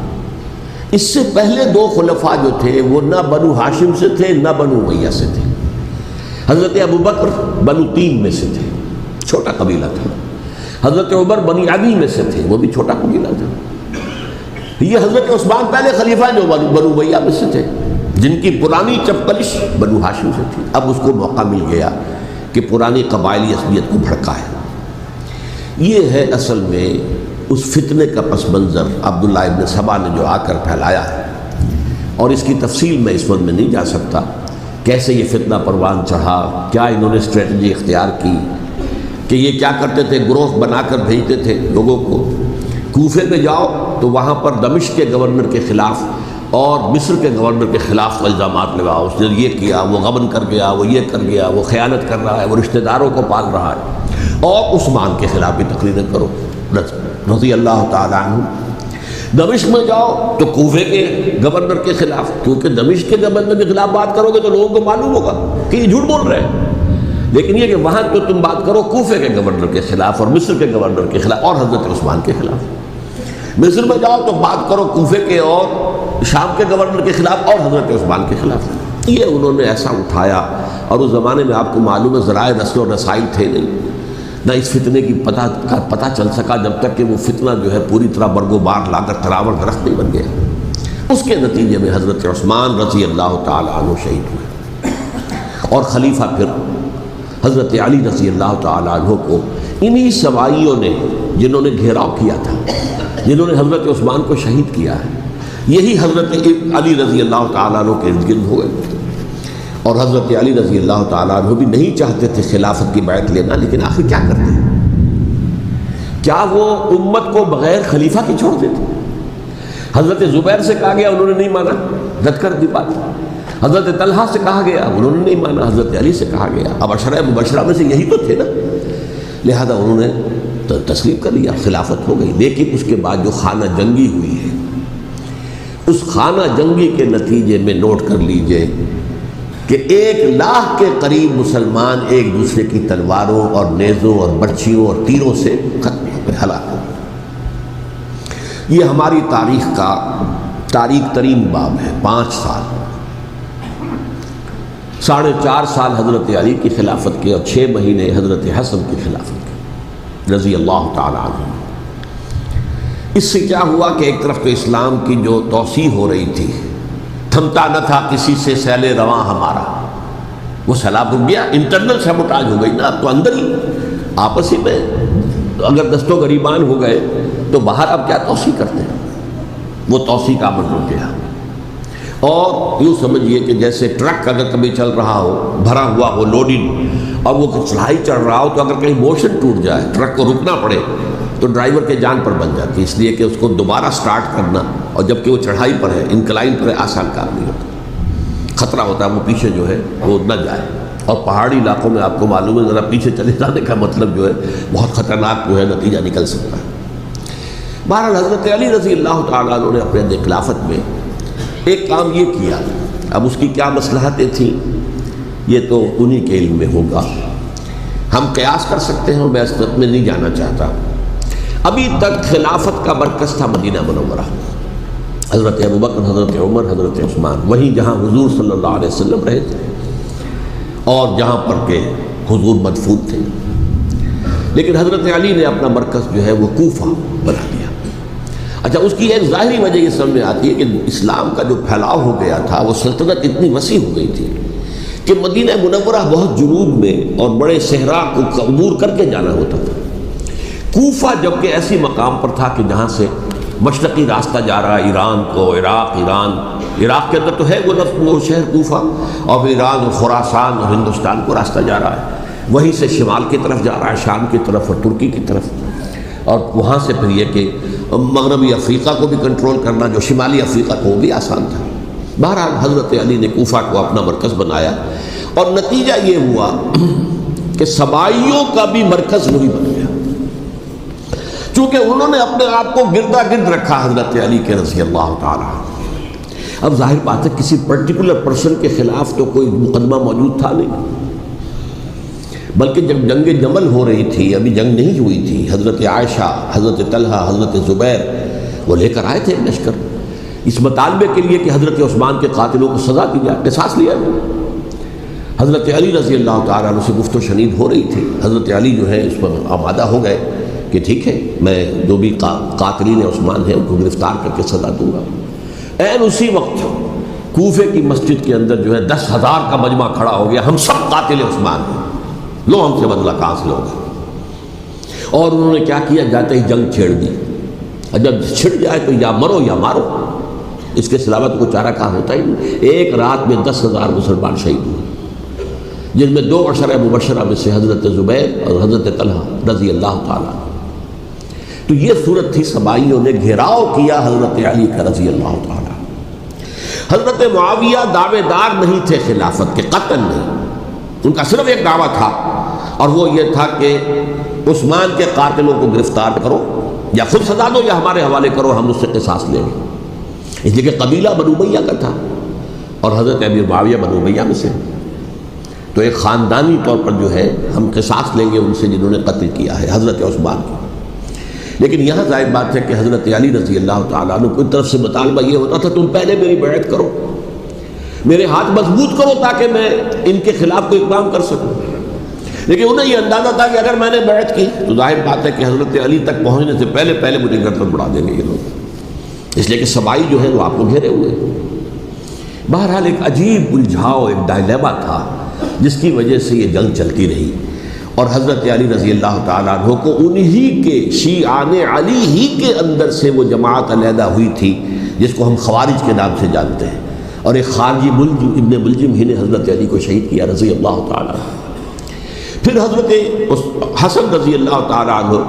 اس سے پہلے 2 خلفاء جو تھے وہ نہ بنو ہاشم سے تھے نہ بنو امیہ سے تھے۔ حضرت ابو بکر بنو تیم میں سے تھے، چھوٹا قبیلہ تھا۔ حضرت عمر بنی عدی میں سے تھے، وہ بھی چھوٹا قبیلہ تھا۔ یہ حضرت عثمان پہلے خلیفہ جو بنو امیہ میں سے تھے، جن کی پرانی چپقلش بنو ہاشم سے تھی۔ اب اس کو موقع مل گیا کہ پرانی قبائلی عصبیت کو بھڑکائے۔ یہ ہے اصل میں اس فتنے کا پس منظر عبداللہ ابن سبا نے جو آ کر پھیلایا ہے، اور اس کی تفصیل میں اس وقت میں نہیں جا سکتا، کیسے یہ فتنہ پروان چڑھا، کیا انہوں نے اسٹریٹجی اختیار کی کہ یہ کیا کرتے تھے، گروہ بنا کر بھیجتے تھے لوگوں کو، کوفے پہ جاؤ تو وہاں پر دمشق کے گورنر کے خلاف اور مصر کے گورنر کے خلاف الزامات لگاؤ، اس نے یہ کیا، وہ غبن کر گیا، وہ یہ کر گیا، وہ خیانت کر رہا ہے، وہ رشتہ داروں کو پال رہا ہے، اور عثمان کے خلاف بھی تقریریں کرو رضی اللہ تعالیٰ عنہ۔ دمشق میں جاؤ تو کوفے کے گورنر کے خلاف، کیونکہ دمشق کے گورنر کے خلاف بات کرو گے تو لوگوں کو معلوم ہوگا کہ یہ جھوٹ بول رہے ہیں، لیکن یہ کہ وہاں تو تم بات کرو کوفے کے گورنر کے خلاف اور مصر کے گورنر کے خلاف اور حضرت عثمان کے خلاف۔ مصر میں جاؤ تو بات کرو کوفے کے اور شام کے گورنر کے خلاف اور حضرت عثمان کے خلاف۔ یہ انہوں نے ایسا اٹھایا، اور اس زمانے میں آپ کو معلوم ہے ذرائع نشر و رسائل تھے نہیں، نہ اس فتنے کی پتہ چل سکا جب تک کہ وہ فتنہ جو ہے پوری طرح برگ و بار لا کر تراور درخت نہیں بن گیا۔ اس کے نتیجے میں حضرت عثمان رضی اللہ تعالیٰ عنہ شہید ہوئے، اور خلیفہ پھر حضرت علی رضی اللہ تعالیٰ عنہ کو انہی سوائیوں نے، جنہوں نے گھیراؤ کیا تھا، جنہوں نے حضرت عثمان کو شہید کیا ہے، یہی حضرت علی رضی اللہ تعالیٰ عنہ کے ارد گرد ہوئے۔ اور حضرت علی رضی اللہ تعالیٰ عنہ بھی نہیں چاہتے تھے خلافت کی بیعت لینا، لیکن آخر کیا کرتے ہیں؟ کیا وہ امت کو بغیر خلیفہ کی چھوڑ دیتے؟ حضرت زبیر سے کہا گیا، انہوں نے نہیں مانا، رد کر دی بات۔ حضرت طلحہ سے کہا گیا، انہوں نے نہیں مانا، حضرت علی سے کہا گیا، اب عشرہ مبشرہ میں سے یہی تو تھے نا، لہذا انہوں نے تسلیم کر لیا، خلافت ہو گئی۔ لیکن اس کے بعد جو خانہ جنگی ہوئی ہے، اس خانہ جنگی کے نتیجے میں نوٹ کر لیجئے کہ 1,00,000 کے قریب مسلمان ایک دوسرے کی تلواروں اور نیزوں اور برچھیوں اور تیروں سے ختم ہو گئے، ہلاک ہو گئے۔ یہ ہماری تاریخ کا تاریخ ترین باب ہے۔ 5 سال، 4.5 سال حضرت علی کی خلافت کے، اور 6 مہینے حضرت حسن کی خلافت کے رضی اللہ تعالیٰ عنہ۔ اس سے کیا ہوا کہ ایک طرف تو اسلام کی جو توسیع ہو رہی تھی، تھمتا نہ تھا کسی سے سیل رواں ہمارا، وہ سیلاب رک گیا، انٹرنل سیبوٹاج ہو گئی نا، اب تو اندر ہی آپس ہی میں اگر دست و گریبان ہو گئے تو باہر اب کیا توسیع کرتے ہیں، وہ توسیع کا عمل رک گیا۔ اور یوں سمجھیے کہ جیسے ٹرک اگر کبھی چل رہا ہو، بھرا ہوا ہو، لوڈنگ، اور وہ چڑھائی چڑھ رہا ہو، تو اگر کہیں موشن ٹوٹ جائے، ٹرک کو رکنا پڑے، تو ڈرائیور کے جان پر بن جاتی ہے، اس لیے کہ اس کو دوبارہ سٹارٹ کرنا، اور جبکہ وہ چڑھائی پر ہے، انکلائن پر ہے، آسان کام نہیں ہوتا، خطرہ ہوتا ہے وہ پیچھے جو ہے وہ نہ جائے۔ اور پہاڑی علاقوں میں آپ کو معلوم ہے ذرا پیچھے چلے جانے کا مطلب جو ہے بہت خطرناک جو ہے نتیجہ نکل سکتا ہے۔ بہرحال حضرت علی رضی اللہ تعالیٰ عنہ نے اپنے خلافت میں ایک کام یہ کیا، اب اس کی کیا مصلحتیں تھیں یہ تو انہی کے علم میں ہوگا، ہم قیاس کر سکتے ہیں، میں اس میں نہیں جانا چاہتا۔ ابھی تک خلافت کا مرکز تھا مدینہ منورہ، حضرت ابوبکر، حضرت عمر، حضرت عثمان، وہیں جہاں حضور صلی اللہ علیہ وسلم رہے تھے اور جہاں پر کہ حضور مدفون تھے۔ لیکن حضرت علی نے اپنا مرکز جو ہے وہ کوفہ بنا دیا۔ اچھا، اس کی ایک ظاہری وجہ یہ سمجھ میں آتی ہے کہ اسلام کا جو پھیلاؤ ہو گیا تھا، وہ سلطنت اتنی وسیع ہو گئی تھی کہ مدینہ منورہ بہت جنوب میں اور بڑے صحرا کو عبور کر کے جانا ہوتا تھا۔ کوفہ جبکہ ایسی مقام پر تھا کہ جہاں سے مشرقی راستہ جا رہا ہے ایران کو، عراق کے اندر تو ہے وہ شہر کوفہ، اور پھر ایران اور خراسان اور ہندوستان کو راستہ جا رہا ہے، وہیں سے شمال کی طرف جا رہا ہے، شام کی طرف اور ترکی کی طرف، اور وہاں سے پھر یہ کہ مغربی افریقہ کو بھی کنٹرول کرنا، جو شمالی افریقہ کو وہ بھی آسان تھا۔ بہرحال حضرت علی نے کوفہ کو اپنا مرکز بنایا، اور نتیجہ یہ ہوا کہ سبائیوں کا بھی مرکز وہی بن گیا، چونکہ انہوں نے اپنے آپ کو گردا گرد رکھا حضرت علی کے رضی اللہ تعالیٰ۔ اب ظاہر بات ہے کسی پرٹیکولر پرسن کے خلاف تو کوئی مقدمہ موجود تھا نہیں، بلکہ جب جنگ جمل ہو رہی تھی، ابھی جنگ نہیں ہوئی تھی، حضرت عائشہ، حضرت طلحہ، حضرت زبیر وہ لے کر آئے تھے لشکر اس مطالبے کے لیے کہ حضرت عثمان کے قاتلوں کو سزا دی جائے، قصاص لیا جائے۔ حضرت علی رضی اللہ تعالیٰ عنہ سے گفت و شنید ہو رہی تھی، حضرت علی جو ہے اس پر آمادہ ہو گئے کہ ٹھیک ہے، میں جو بھی قاتلین عثمان ہیں ان کو گرفتار کر کے سزا دوں گا۔ عین اسی وقت کوفے کی مسجد کے اندر جو ہے 10,000 کا مجمع کھڑا ہو گیا، ہم سب قاتل عثمان ہیں، لو ہم سے بدلہ کہاں سے لوگا. اور انہوں نے کیا کیا, جاتے ہی جنگ چھیڑ دی. جب چھڑ جائے تو یا مرو یا مارو, اس کے سلامت کو چارہ کہاں ہوتا ہی نہیں. ایک رات میں 10,000 مسلمان شہید ہوئے, جن میں 2 عشرہ مبشرہ میں سے حضرت زبیر اور حضرت طلحہ رضی اللہ تعالیٰ. تو یہ صورت تھی سبائیوں نے گھیراؤ کیا حضرت علی کا رضی اللہ تعالیٰ. حضرت معاویہ دعوے دار نہیں تھے خلافت کے, قطعاً نہیں. ان کا صرف ایک دعویٰ تھا, اور وہ یہ تھا کہ عثمان کے قاتلوں کو گرفتار کرو, یا خود سزا دو یا ہمارے حوالے کرو, ہم اس سے قصاص لیں گے. اس لیے کہ قبیلہ بنو امیہ کا تھا اور حضرت امیر معاویہ بنو امیہ میں سے, تو ایک خاندانی طور پر جو ہے ہم قصاص لیں گے ان سے جنہوں نے قتل کیا ہے حضرت عثمان کو. لیکن یہاں ظاہر بات ہے کہ حضرت علی رضی اللہ تعالیٰ عنہ کی طرف سے مطالبہ یہ ہوتا تھا, تم پہلے میری بیعت کرو, میرے ہاتھ مضبوط کرو تاکہ میں ان کے خلاف کوئی اقدام کر سکوں. لیکن انہیں یہ اندازہ تھا کہ اگر میں نے بیعت کی تو ظاہر بات ہے کہ حضرت علی تک پہنچنے سے پہلے مجھے گردن بڑھا دیں گے یہ لوگ, اس لیے کہ سبائی جو ہے وہ آپ کو گھیرے ہوئے. بہرحال ایک عجیب الجھاؤ, ایک ڈائلیما تھا جس کی وجہ سے یہ جنگ چلتی رہی. اور حضرت علی رضی اللہ تعالیٰ عنہ کو انہی کے شیعان علی ہی کے اندر سے وہ جماعت علیحدہ ہوئی تھی جس کو ہم خوارج کے نام سے جانتے ہیں, اور ایک خارجی ابن ملجم ہی نے حضرت علی کو شہید کیا رضی اللہ تعالیٰ عنہ. پھر حضرت حسن رضی اللہ تعالیٰ عنہ,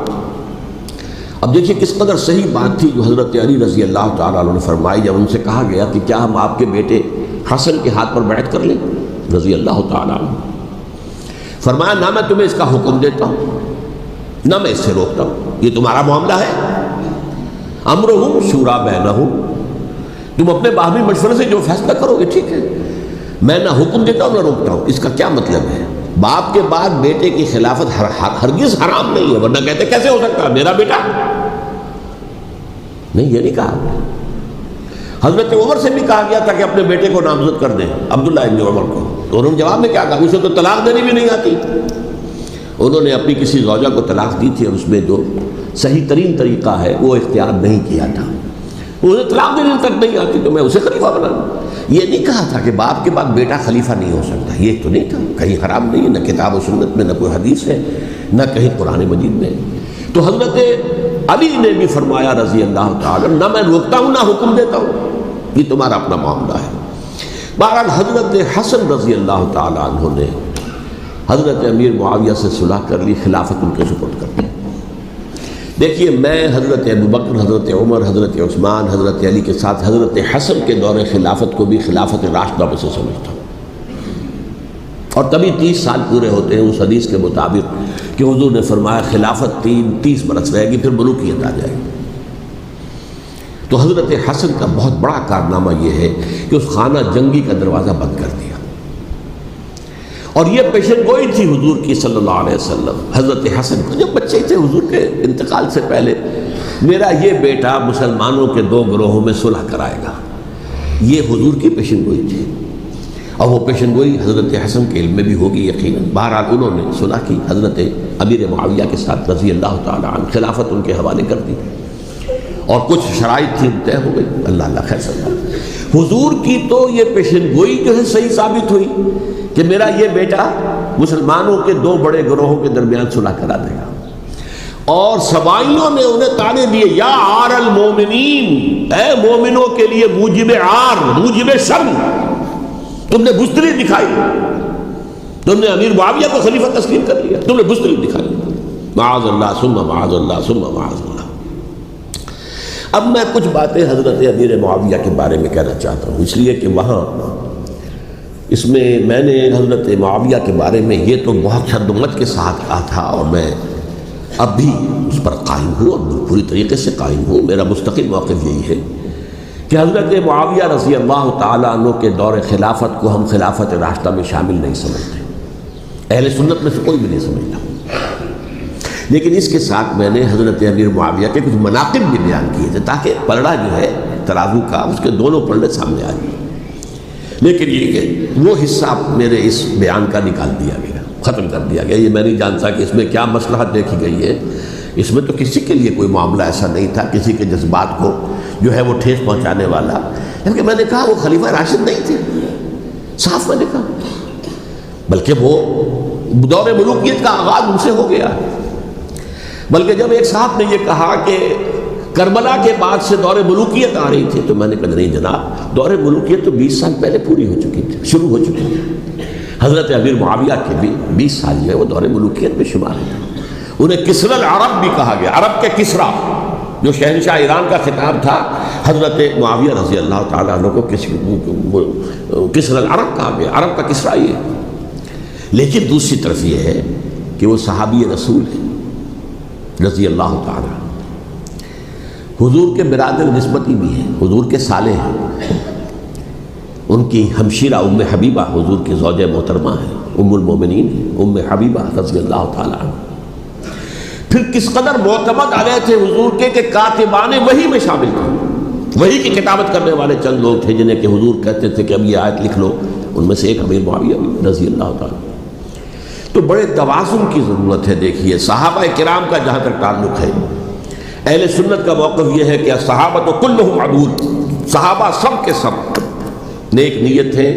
اب دیکھیے کس قدر صحیح بات تھی جو حضرت علی رضی اللہ تعالیٰ عنہ نے فرمائی جب ان سے کہا گیا کہ کیا ہم آپ کے بیٹے حسن کے ہاتھ پر بیعت کر لیں رضی اللہ تعالیٰ عنہ. فرمایا نہ میں تمہیں اس کا حکم دیتا ہوں نہ میں اس سے روکتا ہوں, یہ تمہارا معاملہ ہے. امرہم شورا بینہم, تم اپنے باہمی مشورے سے جو فیصلہ کرو گے ٹھیک ہے, میں نہ حکم دیتا ہوں نہ روکتا ہوں. اس کا کیا مطلب ہے؟ باپ کے بعد بیٹے کی خلافت ہرگز حرام نہیں ہے, ورنہ کہتے کیسے ہو سکتا ہے میرا بیٹا, نہیں یہ نہیں کہا. حضرت عمر سے بھی کہا گیا تھا کہ اپنے بیٹے کو نامزد کر دیں عبداللہ ابن عمر کو, تو انہوں نے جواب میں کیا کہا, اسے تو طلاق دینی بھی نہیں آتی. انہوں نے اپنی کسی زوجہ کو طلاق دی تھی اور اس میں جو صحیح ترین طریقہ ہے وہ اختیار نہیں کیا تھا. اسے طلاق دینے تک نہیں آتی تو میں اسے خلیفہ بنا لوں. یہ نہیں کہا تھا کہ باپ کے بعد بیٹا خلیفہ نہیں ہو سکتا, یہ تو نہیں تھا, کہیں حرام نہیں ہے, نہ کتاب و سنت میں نہ کوئی حدیث ہے نہ کہیں قرآن مجید میں. تو حضرت علی نے بھی فرمایا رضی اللہ تعالیٰ, نہ میں روکتا ہوں نہ حکم دیتا ہوں, یہ تمہارا اپنا معاملہ ہے. بہرحال حضرت حسن رضی اللہ تعالیٰ عنہ نے حضرت امیر معاویہ سے صلح کر لی, خلافت ان کے سپرد کر دی. دیکھیے میں حضرت ابوبکر, حضرت عمر, حضرت عثمان, حضرت علی کے ساتھ حضرت حسن کے دور خلافت کو بھی خلافت راشدہ میں سے سمجھتا ہوں. اور تبھی 30 سال پورے ہوتے ہیں اس حدیث کے مطابق کہ حضور نے فرمایا خلافت 30 برس رہے گی, پھر ملوکیت آ جائے گی. تو حضرت حسن کا بہت بڑا کارنامہ یہ ہے کہ اس خانہ جنگی کا دروازہ بند کر دیا. اور یہ پیشن گوئی تھی حضور کی صلی اللہ علیہ وسلم. حضرت حسن کو جب بچے تھے حضور کے انتقال سے پہلے, میرا یہ بیٹا مسلمانوں کے 2 گروہوں میں صلح کرائے گا, یہ حضور کی پیشن گوئی تھی. اور وہ پیشن گوئی حضرت حسن کے علم میں بھی ہوگی یقیناً. بہرحال انہوں نے صلح کی حضرت امیر معاویہ کے ساتھ رضی اللہ تعالیٰ عنہ, خلافت ان کے حوالے کر دی اور کچھ شرائط تھی طے ہو گئی. اللہ خیر صلی اللہ. حضور کی تو یہ پیشن گوئی جو ہے صحیح ثابت ہوئی کہ میرا یہ بیٹا مسلمانوں کے 2 بڑے گروہوں کے درمیان صلح کرا دے گا. اور سبائیوں نے انہیں تانے دیے, یا عار المومنین, اے مومنوں کے لیے موجب عار, موجب شرم, تم نے بزدلی دکھائی, تم نے امیر معاویہ کو خلیفہ تسلیم کر لیا, تم نے بزدلی دکھائی. معاذ اللہ ثم معاذ اللہ ثم معاذ اللہ. اب میں کچھ باتیں حضرت امیر معاویہ کے بارے میں کہنا چاہتا ہوں, اس لیے کہ وہاں اس میں نے حضرت معاویہ کے بارے میں یہ تو بہت شدت کے ساتھ کہا تھا, اور میں اب بھی اس پر قائم ہوں اور پوری طریقے سے قائم ہوں. میرا مستقل موقف یہی ہے کہ حضرت معاویہ رضی اللہ تعالیٰ عنہ کے دور خلافت کو ہم خلافت راشدہ میں شامل نہیں سمجھتے, اہل سنت میں سے کوئی بھی نہیں سمجھتا. لیکن اس کے ساتھ میں نے حضرت امیر معاویہ کے کچھ مناقب بھی بیان کیے تھے تاکہ پلڑا جو ہے ترازو کا اس کے دونوں پلڑے سامنے آ جائیں. لیکن یہ کہ وہ حصہ میرے اس بیان کا نکال دیا گیا, ختم کر دیا گیا. یہ میں نہیں جانتا کہ اس میں کیا مصلحت دیکھی گئی ہے. اس میں تو کسی کے لیے کوئی معاملہ ایسا نہیں تھا, کسی کے جذبات کو جو ہے وہ ٹھیس پہنچانے والا. کیونکہ میں نے کہا وہ خلیفہ راشد نہیں تھے, صاف میں نے کہا, بلکہ وہ دور ملوکیت کا آغاز ان سے ہو گیا ہے۔ بلکہ جب ایک صاحب نے یہ کہا کہ کربلا کے بعد سے دور ملوکیت آ رہی تھی، تو میں نے کہا نہیں جناب، دور ملوکیت تو 20 سال پہلے پوری ہو چکی تھی، شروع ہو چکی تھی۔ حضرت امیر معاویہ کے بھی 20 سال جو ہے وہ دور ملوکیت میں شمار ہے۔ انہیں کسری العرب بھی کہا گیا، عرب کے کسریٰ، جو شہنشاہ ایران کا خطاب تھا، حضرت معاویہ رضی اللہ تعالیٰ عنہ کو کسری العرب کہا گیا، عرب کا کسریٰ یہ ہے۔ لیکن دوسری طرف یہ ہے کہ وہ صحابی رسول ہے رضی اللہ تعالیٰ، حضور کے برادر نسبتی بھی ہیں، حضور کے صالح ہیں۔ ان کی ہمشیرہ ام حبیبہ حضور کی زوجہ محترمہ ہے، ام المومنین ہے، ام حبیبہ رضی اللہ تعالیٰ عنہ۔ پھر کس قدر معتمد علیہ تھے حضور کے کہ کاتبان وحی میں شامل تھے، وحی کی کتابت کرنے والے چند لوگ تھے جنہیں کہ حضور کہتے تھے کہ اب یہ آیت لکھ لو، ان میں سے ایک امیر معاویہ بھی رضی اللہ تعالیٰ۔ تو بڑے توازن کی ضرورت ہے۔ دیکھیے صحابہ کرام کا جہاں تک تعلق ہے، اہل سنت کا موقف یہ ہے کہ صحابہ کلہم عدول، صحابہ سب کے سب نیک نیت ہیں،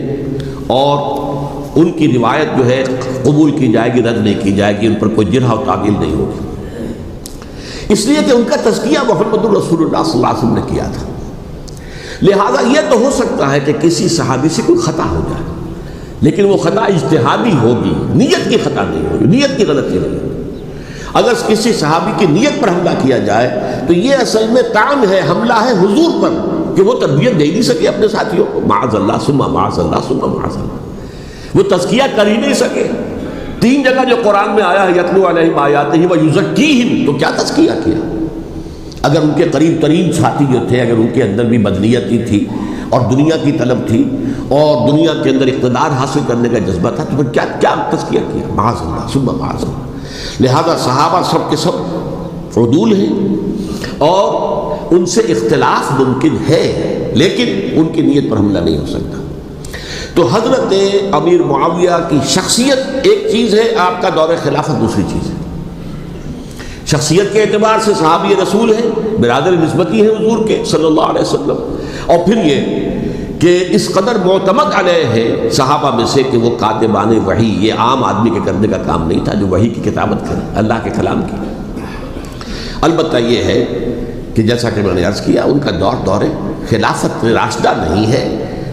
اور ان کی روایت جو ہے قبول کی جائے گی، رد نہیں کی جائے گی، ان پر کوئی جرح و تعدیل نہیں ہوگی، اس لیے کہ ان کا تزکیہ محمد رسول اللہ صلی اللہ علیہ وسلم نے کیا تھا۔ لہذا یہ تو ہو سکتا ہے کہ کسی صحابی سے کوئی خطا ہو جائے، لیکن وہ خطا اجتہادی ہوگی، نیت کی خطا نہیں ہوگی، نیت کی غلطی نہیں ہوگی۔ اگر کسی صحابی کی نیت پر حملہ کیا جائے تو یہ اصل میں طعن ہے، حملہ ہے حضور پر کہ وہ تربیت دے نہیں سکے اپنے ساتھیوں کو، معاذ اللہ ثم معاذ اللہ ثم معاذ اللہ، وہ تزکیہ کر ہی نہیں سکے۔ 3 جگہ جو قرآن میں آیا ہے یتلو علیہم آیاتہ ویزکیہم، تو کیا تزکیہ کیا؟ اگر ان کے قریب ترین ساتھی جو تھے، اگر ان کے اندر بھی بدنیتی تھی اور دنیا کی طلب تھی اور دنیا کے اندر اقتدار حاصل کرنے کا جذبہ تھا، تو پھر کیا تزکیہ کیا؟ معاذ اللہ ثم معاذ اللہ۔ لہذا صحابہ سب کے سب عدول ہیں، اور ان سے اختلاف ممکن ہے، لیکن ان کی نیت پر حملہ نہیں ہو سکتا۔ تو حضرت امیر معاویہ کی شخصیت ایک چیز ہے، آپ کا دور خلافت دوسری چیز ہے۔ شخصیت کے اعتبار سے صحابی رسول ہیں، برادر نسبتی ہیں حضور کے صلی اللہ علیہ وسلم، اور پھر یہ کہ اس قدر معتمد علیہ ہے صحابہ میں سے کہ وہ کاتبان وحی، یہ عام آدمی کے کرنے کا کام نہیں تھا جو وحی کی کتابت کرے، اللہ کے کلام کی۔ البتہ یہ ہے کہ جیسا کہ میں نے عرض کیا، ان کا دور خلافت راشدہ نہیں ہے،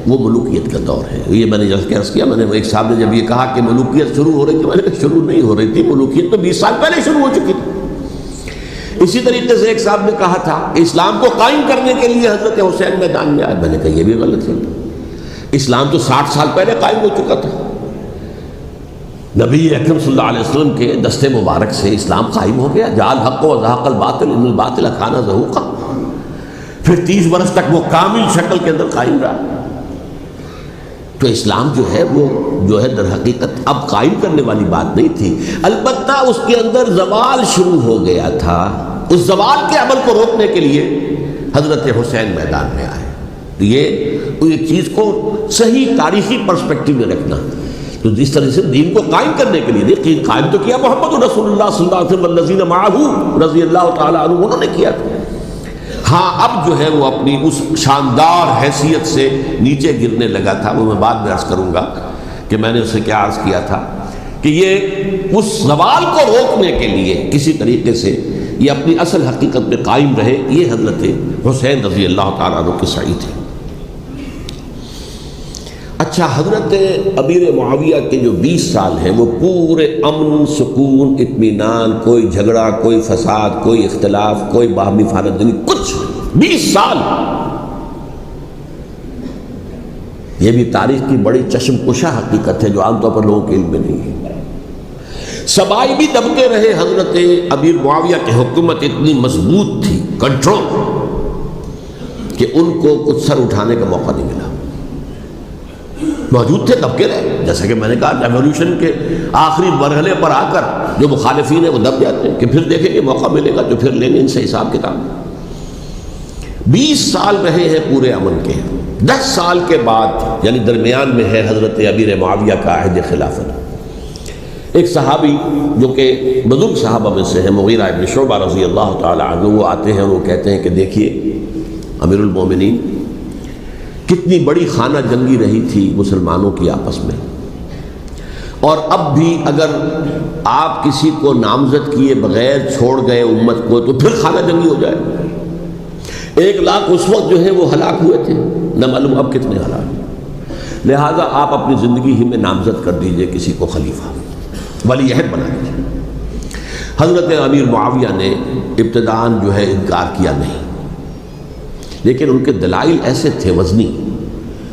وہ ملوکیت کا دور ہے۔ یہ میں نے جیسا کہ عرض کیا، میں نے ایک صاحب نے جب یہ کہا کہ ملوکیت شروع ہو رہی تھی، میں نے کہا شروع نہیں ہو رہی تھی، ملوکیت تو 20 سال پہلے شروع ہو چکی تھی۔ اسی طریقے سے ایک صاحب نے کہا تھا کہ اسلام کو قائم کرنے کے لیے حضرت حسین میدان میں آئے، میں نے کہا یہ بھی غلط ہے، اسلام تو 60 سال پہلے قائم ہو چکا تھا، نبی اکرم صلی اللہ علیہ وسلم کے دستے مبارک سے اسلام قائم ہو گیا، جعل حق و زحق الباطل ان الباطل کان زہوقا، پھر 30 برس تک وہ کامل شکل کے اندر قائم رہا۔ تو اسلام جو ہے وہ جو ہے در حقیقت اب قائم کرنے والی بات نہیں تھی، البتہ اس کے اندر زوال شروع ہو گیا تھا، اس زوال کے عمل کو روکنے کے لیے حضرت حسین میدان میں آئے۔ تو یہ ایک چیز کو صحیح تاریخی پرسپیکٹو میں رکھنا، تو جس طرح سے دین کو قائم کرنے کے لیے دین قائم تو کیا محمد رسول اللہ صلی اللہ علیہ وسلم والذین معہ رضی اللہ تعالیٰ عنہ، انہوں نے کیا تھا۔ ہاں اب جو ہے وہ اپنی اس شاندار حیثیت سے نیچے گرنے لگا تھا، وہ میں بعد میں عرض کروں گا کہ میں نے اسے کیا عرض کیا تھا کہ یہ اس زوال کو روکنے کے لیے کسی طریقے سے یہ اپنی اصل حقیقت میں قائم رہے، یہ حضرت حسین رضی اللہ تعالیٰ عنہ کی سعی تھی۔ اچھا، حضرت امیر معاویہ کے جو 20 سال ہیں وہ پورے امن، سکون، اطمینان، کوئی جھگڑا، کوئی فساد، کوئی اختلاف، کوئی باہمی فانت دنی، کچھ 20 سال، یہ بھی تاریخ کی بڑی چشم کشا حقیقت ہے جو عام طور پر لوگوں کے علم میں نہیں ہے۔ سبائی بھی دبتے رہے، حضرت امیر معاویہ کی حکومت اتنی مضبوط تھی، کنٹرول، کہ ان کو کچھ سر اٹھانے کا موقع نہیں ملا، موجود تھے دب کے رہے۔ جیسا کہ میں نے کہا ریولوشن کے آخری مرحلے پر آ کر جو مخالفین ہیں وہ دب جاتے ہیں کہ پھر دیکھیں کہ موقع ملے گا تو پھر لیں گے ان سے حساب کتاب۔ 20 سال رہے ہیں پورے امن کے، 10 سال کے بعد یعنی درمیان میں ہے حضرت امیر معاویہ کا عہد خلافت۔ ایک صحابی جو کہ بزرگ صحابہ میں سے ہیں، مغیرہ ابن شعبہ رضی اللہ تعالی عنہ، وہ آتے ہیں، وہ کہتے ہیں کہ دیکھیے امیر المومنین، کتنی بڑی خانہ جنگی رہی تھی مسلمانوں کی آپس میں، اور اب بھی اگر آپ کسی کو نامزد کیے بغیر چھوڑ گئے امت کو تو پھر خانہ جنگی ہو جائے. 1 لاکھ اس وقت جو ہے وہ ہلاک ہوئے تھے، نہ معلوم اب کتنے ہلاک. لہٰذا آپ اپنی زندگی ہی میں نامزد کر دیجئے کسی کو خلیفہ، ولی عہد بنا دیجئے. حضرت امیر معاویہ نے ابتداءً جو ہے انکار کیا نہیں، لیکن ان کے دلائل ایسے تھے وزنی،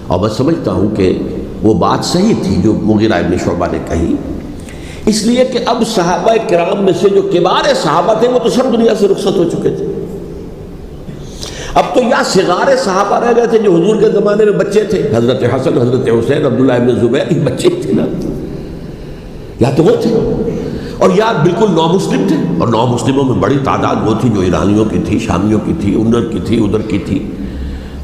اور میں سمجھتا ہوں کہ وہ بات صحیح تھی جو مغیرہ ابن شعبہ نے کہی، اس لیے کہ اب صحابہ کرام میں سے جو کبار صحابہ تھے وہ تو سب دنیا سے رخصت ہو چکے تھے. اب تو یا صغار صحابہ رہ گئے تھے جو حضور کے زمانے میں بچے تھے، حضرت حسن، حضرت حسین، عبداللہ ابن زبیر، یہ بچے تھے نا، یا تو وہ تھے، اور یا بالکل نو مسلم تھے. اور نو مسلموں میں بڑی تعداد وہ تھی جو ایرانیوں کی تھی، شامیوں کی تھی، ادھر کی تھی، ادھر کی تھی.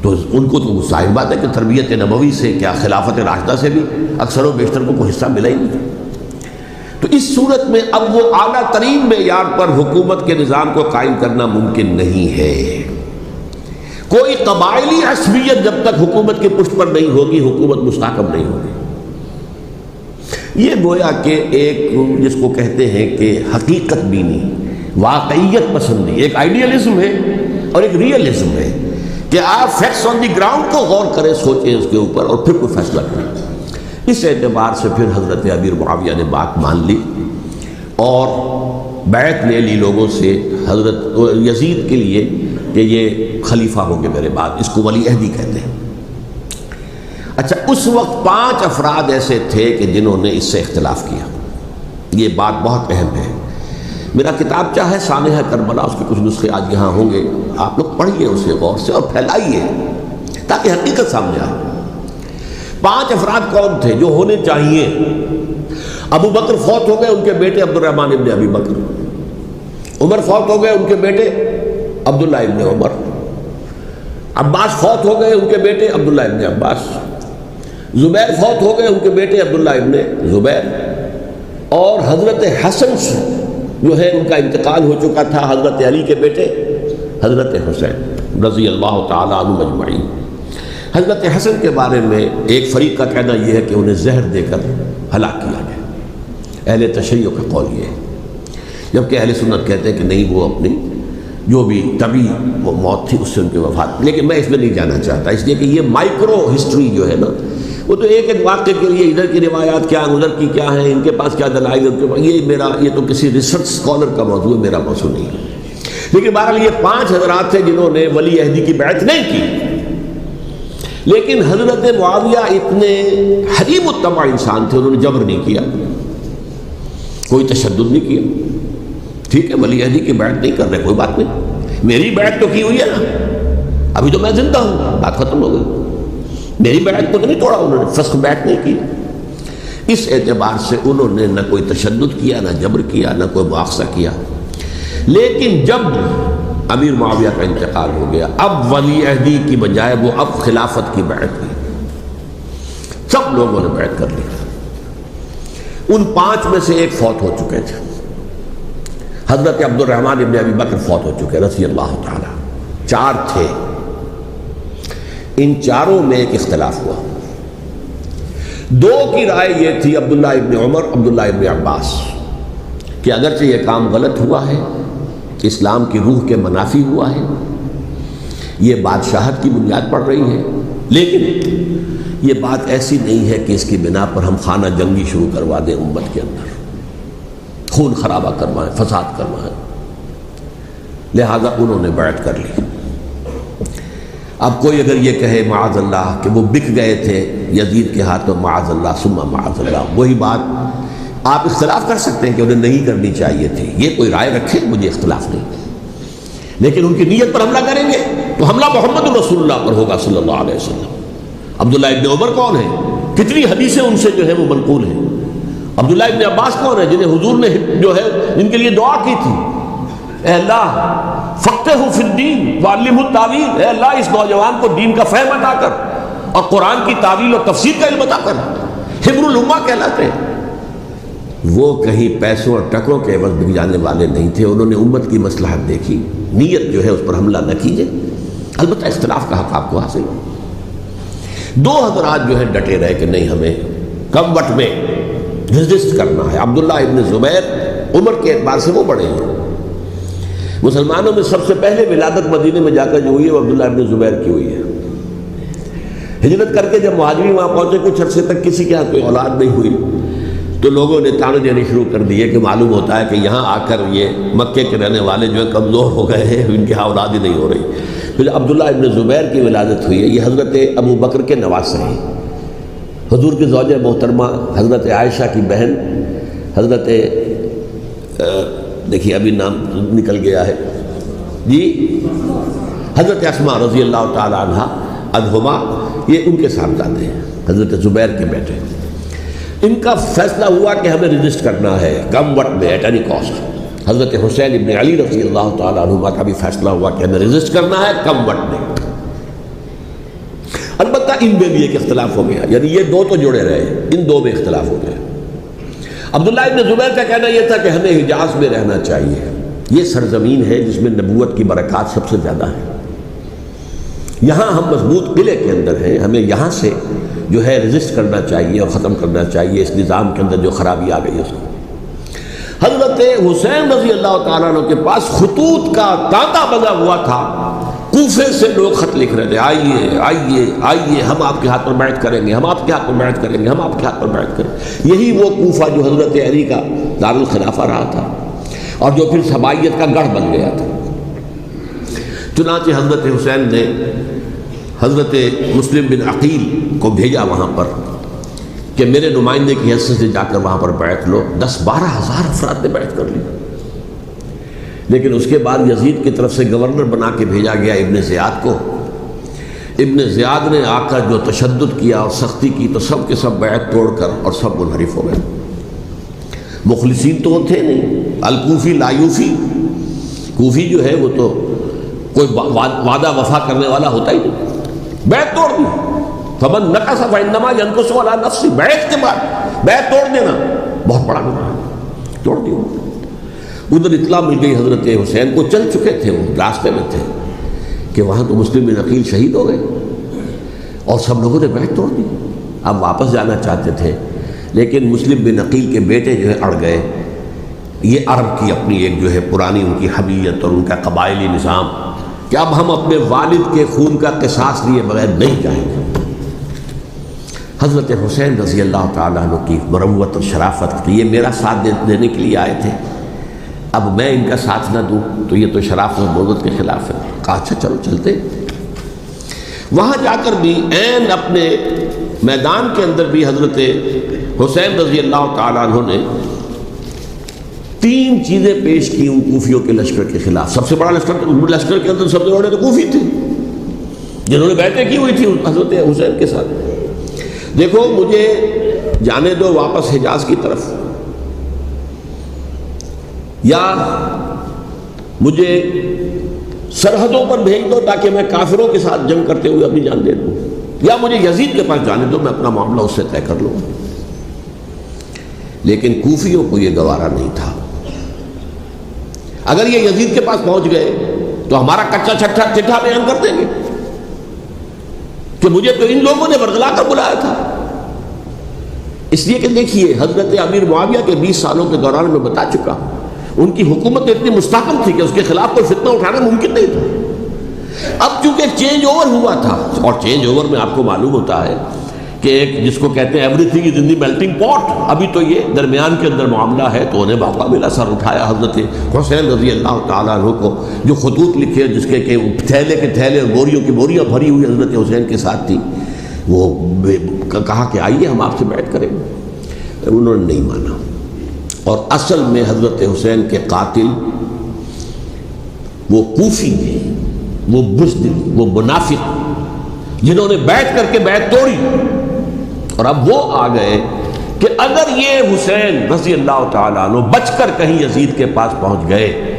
تو ان کو تو ظاہر بات ہے کہ تربیت نبوی سے کیا خلافت راشدہ سے بھی اکثر و بیشتر کو کوئی حصہ ملا ہی نہیں. تو اس صورت میں اب وہ اعلیٰ ترین معیار پر حکومت کے نظام کو قائم کرنا ممکن نہیں ہے. کوئی قبائلی عصبیت جب تک حکومت کی پشت پر نہیں ہوگی، حکومت مستحکم نہیں ہوگی. یہ گویا کہ ایک جس کو کہتے ہیں کہ حقیقت بینی، واقعیت پسندی، ایک آئیڈیلزم ہے اور ایک ریئلزم ہے کہ آپ فیکٹس آن دی گراؤنڈ کو غور کریں، سوچیں اس کے اوپر اور پھر کوئی فیصلہ کریں. اس اعتبار سے پھر حضرت امیر معاویہ نے بات مان لی اور بیعت لے لی لوگوں سے حضرت یزید کے لیے کہ یہ خلیفہ ہوں گے میرے بعد. اس کو ولی عہدی کہتے ہیں. اچھا، اس وقت 5 افراد ایسے تھے کہ جنہوں نے اس سے اختلاف کیا. یہ بات بہت اہم ہے. میرا کتابچہ ہے سانحہ کربلا، اس کے کچھ نسخے آج یہاں ہوں گے، آپ لوگ پڑھیے اسے غور سے اور پھیلائیے تاکہ حقیقت سامنے آئے. 5 افراد کون تھے جو ہونے چاہیے؟ ابو بکر فوت ہو گئے، ان کے بیٹے عبد الرحمن ابن ابی بکر. عمر فوت ہو گئے، ان کے بیٹے عبداللہ ابن عمر. عباس فوت ہو گئے، ان کے بیٹے عبداللہ ابن عباس. زبیر فوت ہو گئے، ان کے بیٹے عبداللہ ابن زبیر. اور حضرت حسن جو ہے ان کا انتقال ہو چکا تھا، حضرت علی کے بیٹے حضرت حسین رضی اللہ تعالیٰ عنہ مجمعین. حضرت حسن کے بارے میں ایک فریق کا کہنا یہ ہے کہ انہیں زہر دے کر ہلاک کیا گیا. اہل تشیع کا قول یہ ہے، جبکہ اہل سنت کہتے ہیں کہ نہیں، وہ اپنی جو بھی طبی موت تھی اس سے ان کی وفات. لیکن میں اس میں نہیں جانا چاہتا، اس لیے کہ یہ مائکرو ہسٹری جو ہے نا، وہ تو ایک ایک واقعے کے لیے ادھر کی روایات کیا ہیں، ادھر کی کیا ہیں، ان کے پاس کیا دلائل، یہ تو کسی ریسرچ اسکالر کا موضوع ہے، میرا موضوع نہیں ہے. لیکن بہرحال یہ 5 حضرات تھے جنہوں نے ولی عہدی کی بیعت نہیں کی. لیکن حضرت معاویہ اتنے حلیم الطبع انسان تھے، انہوں نے جبر نہیں کیا، کوئی تشدد نہیں کیا. ٹھیک ہے، ولی عہدی کی بیعت نہیں کر رہے، کوئی بات نہیں، میری بیعت تو کی ہوئی ہے نا، ابھی تو میں زندہ ہوں، بات ختم ہو گئی. میری بیعت کو تو نہیں توڑا انہوں نے، فسخ بیعت نہیں کی. اس اعتبار سے انہوں نے نہ کوئی تشدد کیا، نہ جبر کیا، نہ کوئی مواخذہ کیا. لیکن جب امیر معاویہ کا انتقال ہو گیا، اب ولی عہدی کی بجائے وہ اب خلافت کی بیعت ہوئی. سب لوگوں نے بیعت کر لی. ان 5 میں سے ایک فوت ہو چکے تھے. حضرت عبد الرحمن ابن ابی بکر فوت ہو چکے رضی اللہ تعالی. 4 تھے، ان 4 میں ایک اختلاف ہوا. 2 کی رائے یہ تھی، عبداللہ ابن عمر، عبداللہ ابن عباس، کہ اگرچہ یہ کام غلط ہوا ہے، کہ اسلام کی روح کے منافی ہوا ہے، یہ بادشاہت کی بنیاد پڑ رہی ہے، لیکن یہ بات ایسی نہیں ہے کہ اس کی بنا پر ہم خانہ جنگی شروع کروا دیں، امت کے اندر خون خرابہ کروائیں، فساد کروائیں. لہذا انہوں نے بیعت کر لی. اب کوئی اگر یہ کہے معاذ اللہ کہ وہ بک گئے تھے یزید کے ہاتھوں، معاذ اللہ ثم معاذ اللہ، وہی بات آپ اختلاف کر سکتے ہیں کہ انہیں نہیں کرنی چاہیے تھی، یہ کوئی رائے رکھے، مجھے اختلاف نہیں. لیکن ان کی نیت پر حملہ کریں گے تو حملہ محمد رسول اللہ پر ہوگا صلی اللہ علیہ وسلم. عبداللہ ابن عمر کون ہے؟ کتنی حدیثیں ان سے جو ہے وہ منقول ہیں. عبداللہ ابن عباس کون ہے؟ جنہیں حضور نے جو ہے ان کے لیے دعا کی تھی، اے اللہ فقہہ فی الدین وعلمہ التاویل، اے اللہ اس نوجوان کو دین کا فہم عطا کر اور قرآن کی تعویل اور تفسیر کا علم عطا کر. حبر الامہ کہلاتے ہیں. وہ کہیں پیسوں اور ٹکوں کے عوض بک جانے والے نہیں تھے. انہوں نے امت کی مصلحت دیکھی، نیت جو ہے اس پر حملہ نہ کیجیے. البتہ اختلاف کا حق آپ کو حاصل. 2 حضرات جو ہے ڈٹے رہے کہ نہیں، ہمیں کم وقت میں رجسٹ کرنا ہے. عبداللہ ابن زبیر عمر کے اعتبار سے وہ بڑے ہیں. مسلمانوں میں سب سے پہلے ولادت مدینے میں جا کر جو ہوئی ہے وہ عبداللہ ابن زبیر کی ہوئی ہے. ہجرت کر کے جب مہاجرین وہاں پہنچے کچھ عرصے تک کسی کے ہاں کوئی اولاد نہیں ہوئی تو لوگوں نے تانے دینے شروع کر دیے کہ معلوم ہوتا ہے کہ یہاں آ کر یہ مکے کے رہنے والے جو ہے کمزور ہو گئے ہیں, ان کے ہاں اولاد ہی نہیں ہو رہی. پھر عبداللہ ابن زبیر کی ولادت ہوئی ہے. یہ حضرت ابو بکر کے نواسے ہیں. حضور کی زوجہ محترمہ حضرت عائشہ کی بہن حضرت دیکھیے ابھی نام نکل گیا ہے جی, حضرت اسماء رضی اللہ تعالی عنہ عنہما, یہ ان کے صاحبزادے ہیں, حضرت زبیر کے بیٹے. ان کا فیصلہ ہوا کہ ہمیں رجسٹ کرنا ہے کم وقت میں ایٹ اینی کاسٹ. حضرت حسین ابن علی رضی اللہ تعالیٰ عنہما کا بھی فیصلہ ہوا کہ ہمیں رجسٹ کرنا ہے کم وقت میں. البتہ ان میں بھی ایک اختلاف ہو گیا, یعنی یہ دو تو جڑے رہے, ان دو میں اختلاف ہو گیا. عبداللہ ابن زبیر کا کہنا یہ تھا کہ ہمیں حجاز میں رہنا چاہیے, یہ سرزمین ہے جس میں نبوت کی برکات سب سے زیادہ ہیں, یہاں ہم مضبوط قلعے کے اندر ہیں, ہمیں یہاں سے جو ہے رجسٹ کرنا چاہیے اور ختم کرنا چاہیے اس نظام کے اندر جو خرابی آ گئی ہے اس کو. حضرت حسین رضی اللہ تعالیٰ عنہ کے پاس خطوط کا تانتا بنا ہوا تھا, کوفے سے لوگ خط لکھ رہے تھے, آئیے آئیے آئیے ہم آپ کے ہاتھ پر بیعت کریں گے, ہم آپ کے ہاتھ پر بیعت کریں گے, ہم آپ کے ہاتھ پر بیعت کریں گے. یہی وہ کوفہ جو حضرت علی کا دارالخلافہ رہا تھا اور جو پھر سبائیت کا گڑھ بن گیا تھا. چنانچہ حضرت حسین نے حضرت مسلم بن عقیل کو بھیجا وہاں پر کہ میرے نمائندے کی حیثیت سے جا کر وہاں پر بیعت لو. 10-12 ہزار افراد نے بیعت کر لی. لیکن اس کے بعد یزید کی طرف سے گورنر بنا کے بھیجا گیا ابن زیاد کو. ابن زیاد نے آ کر جو تشدد کیا اور سختی کی تو سب کے سب بیعت توڑ کر اور سب منحرف ہو گئے. مخلصین تو وہ تھے نہیں, الکوفی لایوفی, کوفی جو ہے وہ تو کوئی وعدہ وفا کرنے والا ہوتا ہی نہیں, بیعت توڑ دی. فمن نقص فانما ينقص على نفسه, بیعت کے بعد بیعت توڑ دینا بہت بڑا گناہ ہے, توڑ دیا. ادھر اطلاع مل گئی حضرت حسین کو, چل چکے تھے وہ راستے میں تھے کہ وہاں تو مسلم بن عقیل شہید ہو گئے اور سب لوگوں نے بیعت توڑ دی. اب واپس جانا چاہتے تھے لیکن مسلم بن عقیل کے بیٹے جو ہے اڑ گئے. یہ عرب کی اپنی ایک جو ہے پرانی ان کی حمیت اور ان کا قبائلی نظام کہ اب ہم اپنے والد کے خون کا قصاص لیے بغیر نہیں جائیں گے. حضرت حسین رضی اللہ تعالیٰ عنہ کی مروت اور شرافت کہ یہ میرا ساتھ دینے کے لیے آئے تھے, اب میں ان کا ساتھ نہ دوں تو یہ تو شرافت اور مروت کے خلاف ہے. کہا اچھا چلو چلتے. وہاں جا کر بھی عین اپنے میدان کے اندر بھی حضرت حسین رضی اللہ تعالیٰ عنہ نے 3 چیزیں پیش کی ان کوفیوں کے لشکر کے خلاف. سب سے بڑا لشکر کے اندر سب سے بڑے تو کوفی تھے جنہوں نے بیعتیں کی ہوئی تھی حضرت حسین کے ساتھ. دیکھو مجھے جانے دو واپس حجاز کی طرف, یا مجھے سرحدوں پر بھیج دو تاکہ میں کافروں کے ساتھ جنگ کرتے ہوئے اپنی جان دے دوں, یا مجھے یزید کے پاس جانے دو, میں اپنا معاملہ اس سے طے کر لوں. لیکن کوفیوں کو یہ گوارا نہیں تھا. اگر یہ یزید کے پاس پہنچ گئے تو ہمارا کچا چٹھا بیان کر دیں گے کہ مجھے تو ان لوگوں نے ورغلا کر بلایا تھا. اس لیے کہ دیکھیے حضرت امیر معاویہ کے 20 سالوں کے دوران میں بتا چکا ہوں ان کی حکومت اتنی مستحکم تھی کہ اس کے خلاف کوئی فتنہ اٹھانا ممکن نہیں تھا. اب چونکہ چینج اوور ہوا تھا, اور چینج اوور میں آپ کو معلوم ہوتا ہے کہ ایک جس کو کہتے ہیں every thing is in the melting پاٹ, ابھی تو یہ درمیان کے اندر معاملہ ہے, تو انہیں موقع ملا سر اٹھایا. حضرت حسین رضی اللہ تعالیٰ عنہ کو جو خطوط لکھے جس کے کہ تھیلے کے تھیلے اور بوریوں کی بوریاں بھری ہوئی حضرت حسین کے ساتھ تھی, وہ کہا کہ آئیے ہم آپ سے بیعت کریں گے. انہوں نے نہیں مانا. اور اصل میں حضرت حسین کے قاتل وہ کوفی ہیں, وہ بزدل, وہ منافق, جنہوں نے بیعت کر کے بیعت توڑی. اور اب وہ آ گئے کہ اگر یہ حسین رضی اللہ تعالیٰ عنہ بچ کر کہیں یزید کے پاس پہنچ گئے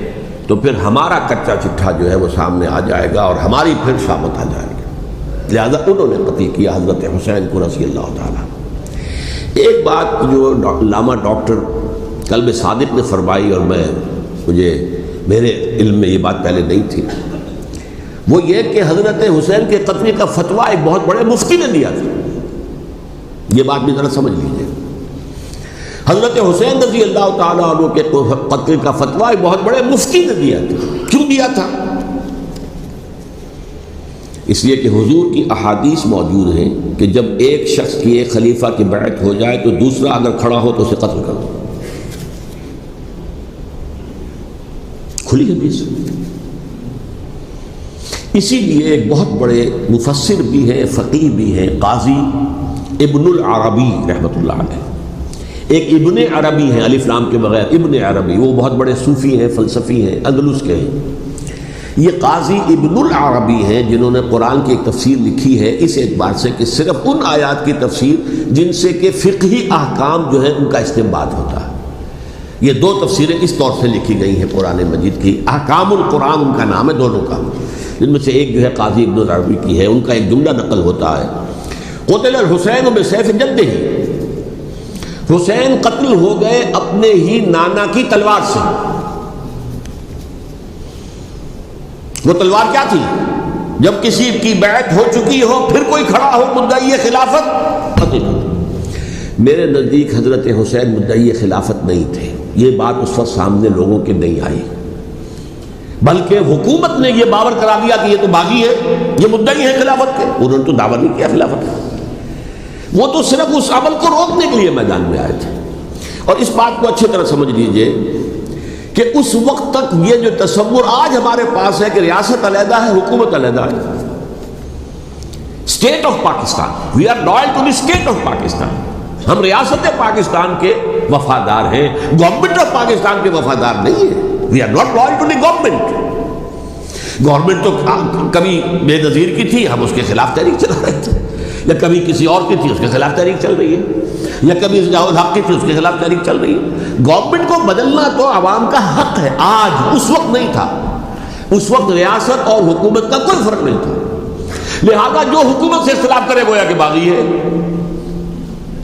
تو پھر ہمارا کچا چٹھا جو ہے وہ سامنے آ جائے گا اور ہماری پھر شامت آ جائے گی. لہذا انہوں نے قتل کیا حضرت حسین کو رضی اللہ تعالیٰ. ایک بات جو علامہ ڈاکٹر قلب صادق نے فرمائی, اور مجھے میرے علم میں یہ بات پہلے نہیں تھی, وہ یہ کہ حضرت حسین کے قتل کا فتویٰ ایک بہت بڑے مفتی نے دیا تھا. یہ بات بھی ذرا سمجھ لیجیے. حضرت حسین رضی اللہ تعالیٰ عنہ کے قتل کا فتویٰ ایک بہت بڑے مفتی نے دیا تھا. کیوں دیا تھا؟ اس لیے کہ حضور کی احادیث موجود ہیں کہ جب ایک شخص کی ایک خلیفہ کی بیعت ہو جائے تو دوسرا اگر کھڑا ہو تو اسے قتل کر دو. کھلی حدیث. اسی لیے ایک بہت بڑے مفسر بھی ہیں، فقیہ بھی ہیں، قاضی ابن العربی رحمۃ اللہ علیہ. ایک ابن عربی ہیں الف لام کے بغیر، ابن عربی، وہ بہت بڑے صوفی ہیں، فلسفی ہیں، اندلس کے ہیں. یہ قاضی ابن العربی ہیں جنہوں نے قرآن کی ایک تفسیر لکھی ہے اس اعتبار سے کہ صرف ان آیات کی تفسیر جن سے کہ فقہی احکام جو ہیں ان کا استنباط ہوتا ہے. یہ دو تفسیریں اس طور سے لکھی گئی ہیں قرآن مجید کی. احکام القرآن ان کا نام ہے دونوں کا، جن میں سے ایک جو ہے قاضی ابن العربی کی ہے. ان کا ایک جملہ نقل ہوتا ہے، قتل الحسین بسیف جدہ، حسین قتل ہو گئے اپنے ہی نانا کی تلوار سے. وہ تلوار کیا تھی؟ جب کسی کی بیعت ہو چکی ہو پھر کوئی کھڑا ہو مدعی خلافت قتل. میرے نزدیک حضرت حسین مدعی خلافت نہیں تھے. یہ بات اس وقت سامنے لوگوں کے نہیں آئی، بلکہ حکومت نے یہ باور کرا دیا کہ یہ تو باغی ہے، یہ مدعی ہے خلافت کے. انہوں نے تو دعویٰ نہیں کیا خلافت کا، وہ تو صرف اس عمل کو روکنے کے لیے میدان میں آئے تھے. اور اس بات کو اچھی طرح سمجھ لیجئے کہ اس وقت تک یہ جو تصور آج ہمارے پاس ہے کہ ریاست علیحدہ ہے، حکومت علیحدہ ہے. State of Pakistan, we are loyal to the state of Pakistan. ہم ریاست پاکستان کے وفادار ہیں، گورنمنٹ آف پاکستان کے وفادار نہیں ہیں. We are not loyal to the government. Government تو کبھی بے نظیر کی تھی، ہم اس کے خلاف تحریک چلا رہے تھے، یا کبھی کسی اور کی تھی اس کے خلاف تحریک چل رہی ہے، یا کبھی ضیاء الحق کی تھی اس کے خلاف تحریک چل رہی ہے. گورنمنٹ کو بدلنا تو عوام کا حق ہے. آج اس وقت نہیں تھا، اس وقت ریاست اور حکومت کا کوئی فرق نہیں تھا. لہذا جو حکومت سے اختلاف کرے گویا کہ باغی ہے.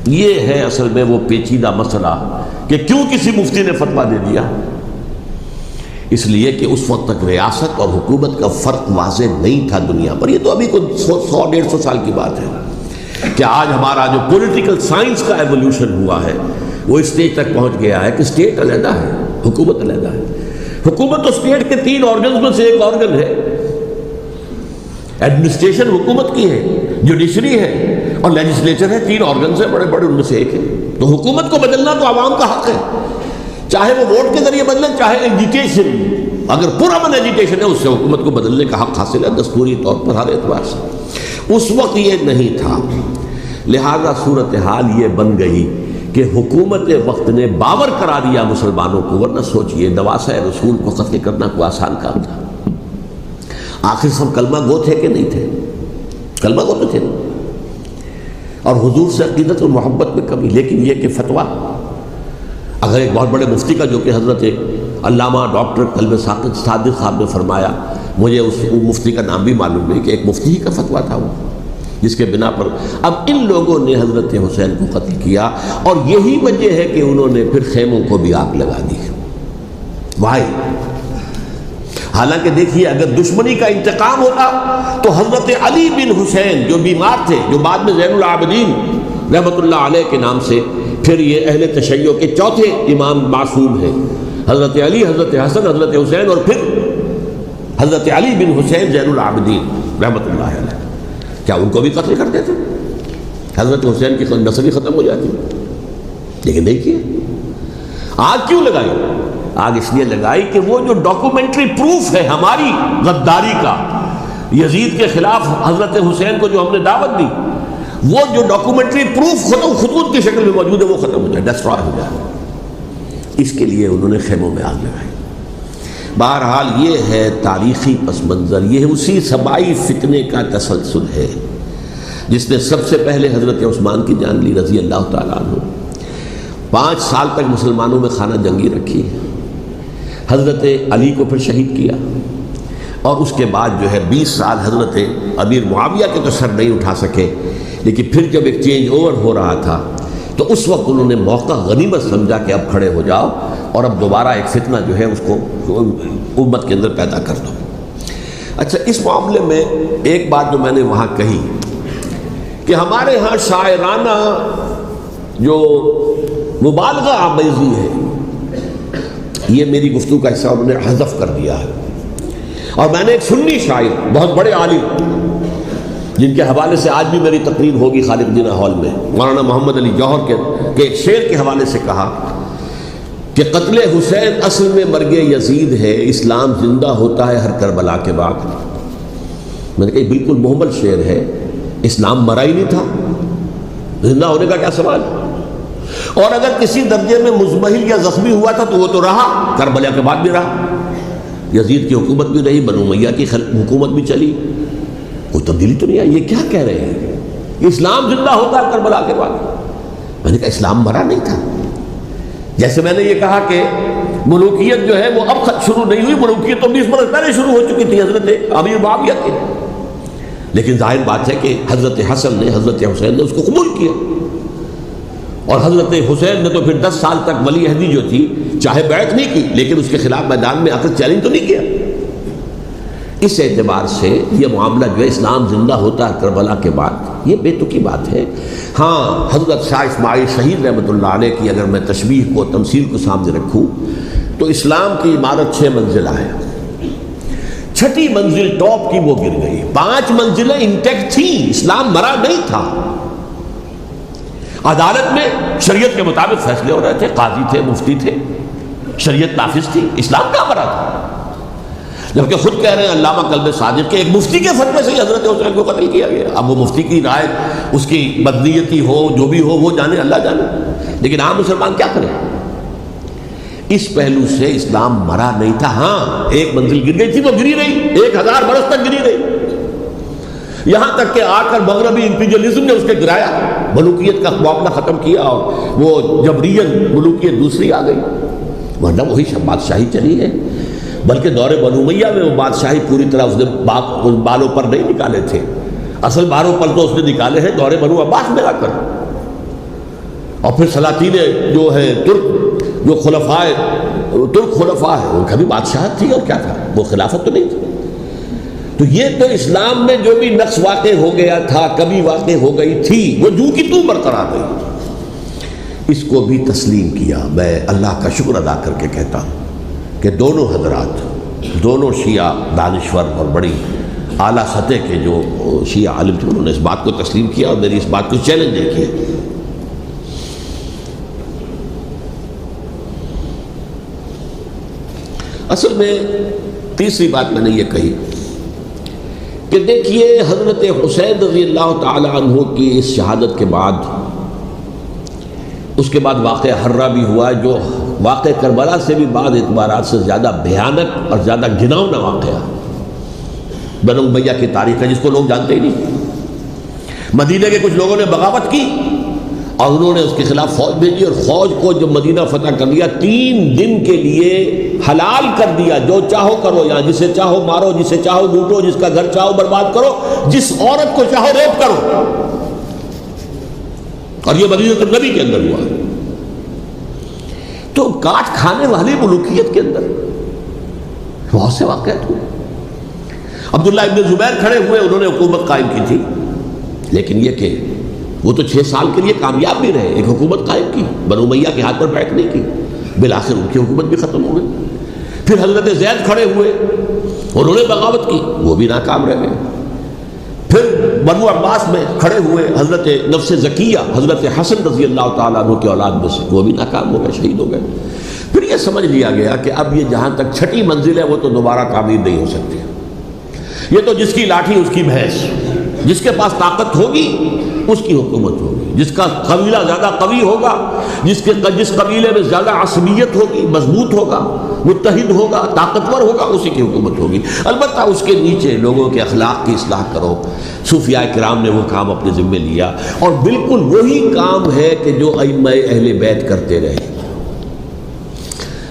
یہ ہے اصل میں وہ پیچیدہ مسئلہ کہ کیوں کسی مفتی نے فتویٰ دے دیا. اس لیے کہ اس وقت تک ریاست اور حکومت کا فرق واضح نہیں تھا دنیا پر. یہ تو ابھی کوئی 100-150 سال کی بات ہے کہ آج ہمارا جو پولیٹیکل سائنس کا ایولیوشن ہوا ہے وہ اسٹیج تک پہنچ گیا ہے کہ اسٹیٹ علیحدہ ہے، حکومت علیحدہ ہے. حکومت تو اسٹیٹ کے 3 آرگنز میں سے ایک آرگن ہے. ایڈمنسٹریشن حکومت کی ہے، جوڈیشری ہے اور لیجسلیچر ہے. 3 آرگنز ہیں بڑے بڑے، ان میں سے ایک ہے. تو حکومت کو بدلنا تو عوام کا حق ہے، چاہے وہ ووٹ کے ذریعے بدلیں چاہے ایجیٹیشن. اگر پرامن ایجیٹیشن ہے اس سے حکومت کو بدلنے کا حق حاصل ہے دستوری طور پر ہر اعتبار سے. اس وقت یہ نہیں تھا. لہذا صورتحال یہ بن گئی کہ حکومت وقت نے باور کرا دیا مسلمانوں کو. ورنہ سوچئے نواسۂ رسول کو قتل کرنا کوئی آسان کام تھا. آخر سب کلمہ گو تھے کہ نہیں تھے؟ کلمہ گو تو تھے اور حضور سے عقیدت و محبت میں کمی. لیکن یہ کہ فتویٰ اگر ایک بہت بڑے مفتی کا، جو کہ حضرت علامہ ڈاکٹر قلب صادق صاحب نے فرمایا، مجھے اس مفتی کا نام بھی معلوم نہیں، کہ ایک مفتی کا فتویٰ تھا وہ، جس کے بنا پر اب ان لوگوں نے حضرت حسین کو قتل کیا. اور یہی وجہ ہے کہ انہوں نے پھر خیموں کو بھی آگ لگا دی. وائی حالانکہ دیکھیے اگر دشمنی کا انتقام ہوتا تو حضرت علی بن حسین جو بیمار تھے، جو بعد میں زین العابدین رحمۃ اللہ علیہ کے نام سے پھر یہ اہل تشیع کے چوتھے امام معصوم ہیں، حضرت علی، حضرت حسن، حضرت حسین اور پھر حضرت علی بن حسین زین العابدین رحمۃ اللہ علیہ، کیا ان کو بھی قتل کر دیتے؟ حضرت حسین کی نسل ہی ختم ہو جاتی. لیکن دیکھیے آگ کیوں لگائی؟ آگ اس لیے لگائی کہ وہ جو ڈاکومنٹری پروف ہے ہماری غداری کا یزید کے خلاف حضرت حسین کو جو ہم نے دعوت دی، وہ جو ڈاکومنٹری پروف خطوط کی شکل میں موجود ہے وہ ختم ہو جائے، ڈسٹرائے ہو جائے. اس کے لیے انہوں نے خیموں میں آگ لگائی. بہرحال یہ ہے تاریخی پس منظر، یہ اسی سبائی فتنے کا تسلسل ہے جس نے سب سے پہلے حضرت عثمان کی جان لی رضی اللہ تعالیٰ عنہ. 5 سال تک مسلمانوں میں خانہ جنگی رکھی، حضرت علی کو پھر شہید کیا، اور اس کے بعد جو ہے 20 سال حضرت امیر معاویہ کے تو سر نہیں اٹھا سکے. لیکن پھر جب ایک چینج اوور ہو رہا تھا تو اس وقت انہوں نے موقع غنیمت سمجھا کہ اب کھڑے ہو جاؤ اور اب دوبارہ ایک فتنہ جو ہے اس کو امت کے اندر پیدا کر دو. اچھا، اس معاملے میں ایک بات جو میں نے وہاں کہی کہ ہمارے ہاں شاعرانہ جو مبالغہ آمیزی ہے. یہ میری گفتگو کا حصہ انہوں نے حذف کر دیا ہے. اور میں نے ایک سنی شاعر بہت بڑے عالم جن کے حوالے سے آج بھی میری تقریر ہوگی خالد جناح ہال میں، مولانا محمد علی جوہر کے ایک شعر کے حوالے سے کہا کہ قتل حسین اصل میں مرگ یزید ہے، اسلام زندہ ہوتا ہے ہر کربلا کے بعد. میں نے کہا یہ بالکل محمل شعر ہے. اسلام مرا ہی نہیں تھا، زندہ ہونے کا کیا سوال. اور اگر کسی درجے میں مزمحل یا زخمی ہوا تھا تو وہ تو رہا، کربلا کے بعد بھی رہا، یزید کی حکومت بھی رہی، بنو امیہ کی حکومت بھی چلی، کوئی تبدیلی تو نہیں آئی. یہ کیا کہہ رہے ہیں اسلام زندہ ہوتا ہے کربلا کے بعد؟ میں نے کہا اسلام مرا نہیں تھا. جیسے میں نے یہ کہا کہ ملوکیت جو ہے وہ اب شروع نہیں ہوئی، ملوکیت تو 20 برس پہلے شروع ہو چکی تھی حضرت امیر معاویہ کے. لیکن ظاہر بات ہے کہ حضرت حسن نے، حضرت حسین نے اس کو قبول کیا، اور حضرت حسین نے تو پھر 10 سال تک ولی عہدی جو تھی چاہے بیعت نہیں کی لیکن اس کے خلاف میدان میں آ کر چیلنج تو نہیں کیا. اس اعتبار سے یہ معاملہ جو ہے اسلام زندہ ہوتا ہے کربلا کے بعد، یہ بے تکی بات ہے. ہاں حضرت شاہ اسماعیل شہید رحمۃ اللہ علیہ کی اگر میں تشبیہ کو، تمثیل کو سامنے رکھوں تو اسلام کی عمارت 6 منزلہ ہے، 6ٹھی منزل ٹاپ کی وہ گر گئی، 5 منزلیں انٹیکٹ تھیں، اسلام مرا نہیں تھا. عدالت میں شریعت کے مطابق فیصلے ہو رہے تھے، قاضی تھے، مفتی تھے، شریعت نافذ تھی، اسلام کہاں مرا تھا. جبکہ خود کہہ رہے ہیں علامہ کلب صادق کے ایک مفتی کے فتوے سے حضرت حسین کو قتل کیا گیا. اب وہ مفتی کی رائے، اس کی بدنیتی ہو، جو بھی ہو وہ جانے، اللہ جانے، لیکن عام مسلمان کیا کریں. اس پہلو سے اسلام مرا نہیں تھا. ہاں ایک منزل گر گئی تھی، وہ گری رہی، 1000 برس تک گری رہی، یہاں تک کہ آ کر مغربی امپیریلزم نے اس کے گرایا، ملوکیت کا معاملہ ختم کیا اور وہ جبریت ملوکیت دوسری آ گئی. ورنہ وہی بادشاہی چلی ہے. بلکہ دور بنو امیہ میں وہ بادشاہی پوری طرح اس نے بالوں پر نہیں نکالے تھے، اصل بالوں پر تو اس نے نکالے ہیں دور بنو عباس میں آ کر. اور پھر سلاطین جو ہے ترک، جو ترک خلفاء ہے، ان کا بھی بادشاہت تھی اور کیا تھا، وہ خلافت تو نہیں تھی. تو یہ تو اسلام میں جو بھی نقص واقع ہو گیا تھا، کمی واقع ہو گئی تھی، وہ جو کی تو برقرار رہی. اس کو بھی تسلیم کیا. میں اللہ کا شکر ادا کر کے کہتا ہوں کہ دونوں حضرات، دونوں شیعہ دانشور اور بڑی اعلیٰ سطح کے جو شیعہ عالم تھے، انہوں نے اس بات کو تسلیم کیا اور میری اس بات کو چیلنج نہیں کیا. اصل میں تیسری بات میں نے یہ کہی کہ دیکھیے حضرت حسین رضی اللہ تعالی عنہ کی اس شہادت کے بعد، اس کے بعد واقعہ حرہ بھی ہوا، جو واقعہ کربلا سے بھی بعض اعتبارات سے زیادہ بھیانک اور زیادہ گھناؤنا واقعہ بنو امیہ کی تاریخ ہے، جس کو لوگ جانتے ہی نہیں. مدینہ کے کچھ لوگوں نے بغاوت کی اور انہوں نے اس کے خلاف فوج بھیجی، اور فوج کو جب مدینہ فتح کر لیا 3 دن کے لیے حلال کر دیا، جو چاہو کرو، یہاں جسے چاہو مارو، جسے چاہو لوٹو، جس کا گھر چاہو برباد کرو، جس عورت کو چاہو ریپ کرو. اور یہ مدینہ النبی کے اندر ہوا. تو کاٹ کھانے والی ملوکیت کے اندر بہت سے واقعات ہوئے. عبداللہ ابن زبیر کھڑے ہوئے، انہوں نے حکومت قائم کی تھی، لیکن یہ کہ وہ تو 6 سال کے لیے کامیاب بھی رہے، ایک حکومت قائم کی، بنو امیہ کے ہاتھ پر بیعت نہیں کی، بالآخر ان کی حکومت بھی ختم ہو گئی. پھر حضرت زید کھڑے ہوئے، انہوں نے بغاوت کی، وہ بھی ناکام رہ گئے. پھر بنو عباس میں کھڑے ہوئے حضرت نفس زکیہ، حضرت حسن رضی اللہ تعالیٰ عنہ کی اولاد میں سے، وہ بھی ناکام ہو گئے، شہید ہو گئے. پھر یہ سمجھ لیا گیا کہ اب یہ جہاں تک 6ٹھی منزل ہے وہ تو دوبارہ تعمیر نہیں ہو سکتی. یہ تو جس کی لاٹھی اس کی بھینس، جس کے پاس طاقت ہوگی اس کی حکومت ہوگی، جس کا قبیلہ زیادہ قوی ہوگا، جس قبیلے میں زیادہ عصبیت ہوگی، مضبوط ہوگا، متحد ہوگا، طاقتور ہوگا، اسی کی حکومت ہوگی. البتہ اس کے نیچے لوگوں کے اخلاق کی اصلاح کرو. صوفیاء کرام نے وہ کام اپنے ذمے لیا، اور بالکل وہی کام ہے کہ جو ائمہ اہل بیت کرتے رہے.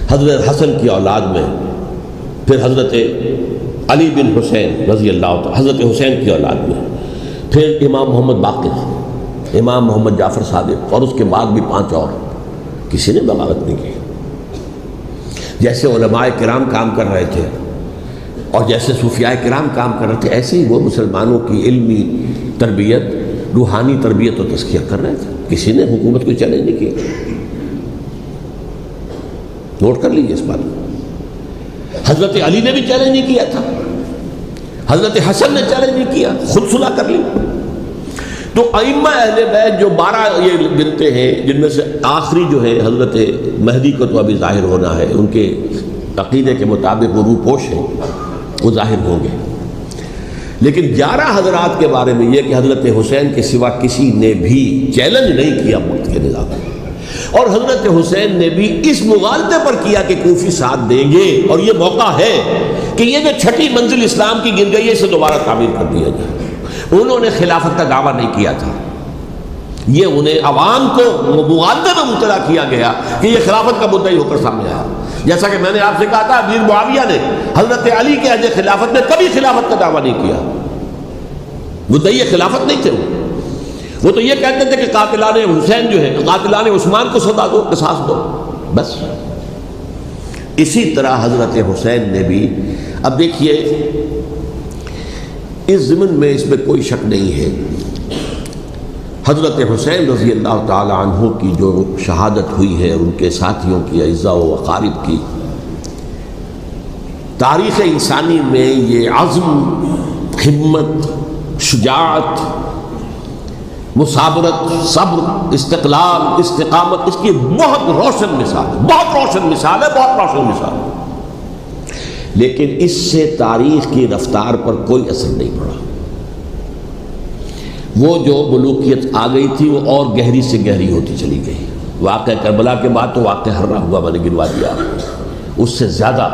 حضرت حسن کی اولاد میں پھر حضرت علی بن حسین رضی اللہ تعالی، حضرت حسین کی اولاد میں پھر امام محمد باقر، امام محمد جعفر صادق، اور اس کے بعد بھی 5 اور، کسی نے بغاوت نہیں کی. جیسے علماء کرام کام کر رہے تھے اور جیسے صوفیاء کرام کام کر رہے تھے، ایسے ہی وہ مسلمانوں کی علمی تربیت، روحانی تربیت و تزکیہ کر رہے تھے. کسی نے حکومت کو چیلنج نہیں کیا. نوٹ کر لیجیے اس بات. حضرت علی نے بھی چیلنج نہیں کیا تھا, حضرت حسن نے چیلنج نہیں کیا, خود صلح کر لی. تو ائمہ اہل بیت جو 12 یہ گنتے ہیں, جن میں سے آخری جو ہے حضرت مہدی کو تو ابھی ظاہر ہونا ہے, ان کے عقیدے کے مطابق وہ روپوش ہیں, وہ ظاہر ہوں گے. لیکن 11 حضرات کے بارے میں یہ کہ حضرت حسین کے سوا کسی نے بھی چیلنج نہیں کیا وقت کے نظام میں, اور حضرت حسین نے بھی اس مغالطے پر کیا کہ کوفی ساتھ دیں گے, اور یہ موقع ہے کہ یہ جو چھٹی منزل اسلام کی گر گئی ہے اسے دوبارہ تعمیر کر دیا جائے. انہوں نے خلافت کا دعویٰ نہیں کیا تھا, یہ انہیں عوام کو مغالطے میں مبتلا کیا گیا کہ یہ خلافت کا مدعی ہو کر سامنے آیا. جیسا کہ میں نے آپ سے کہا تھا, امیر معاویہ نے حضرت علی کے عہد خلافت میں کبھی خلافت کا دعویٰ نہیں کیا, مدعی خلافت نہیں تھے. وہ تو یہ کہتے تھے کہ قاتلان حسین جو ہے, قاتلان عثمان کو سزا دو, قصاص دو, بس. اسی طرح حضرت حسین نے بھی, اب دیکھیے اس ضمن میں اس میں کوئی شک نہیں ہے, حضرت حسین رضی اللہ تعالی عنہ کی جو شہادت ہوئی ہے, ان کے ساتھیوں کی, اعزاء و اقارب کی, تاریخ انسانی میں یہ عزم, ہمت, شجاعت, مثابرت, صبر, استقلال, استقامت, اس کی بہت روشن مثال ہے, بہت روشن مثال ہے, بہت روشن مثال ہے. لیکن اس سے تاریخ کی رفتار پر کوئی اثر نہیں پڑا. وہ جو ملوکیت آ گئی تھی وہ اور گہری سے گہری ہوتی چلی گئی. واقعہ کربلا کے بعد تو واقعہ ہررا ہوا میں نے گنوا دیا, اس سے زیادہ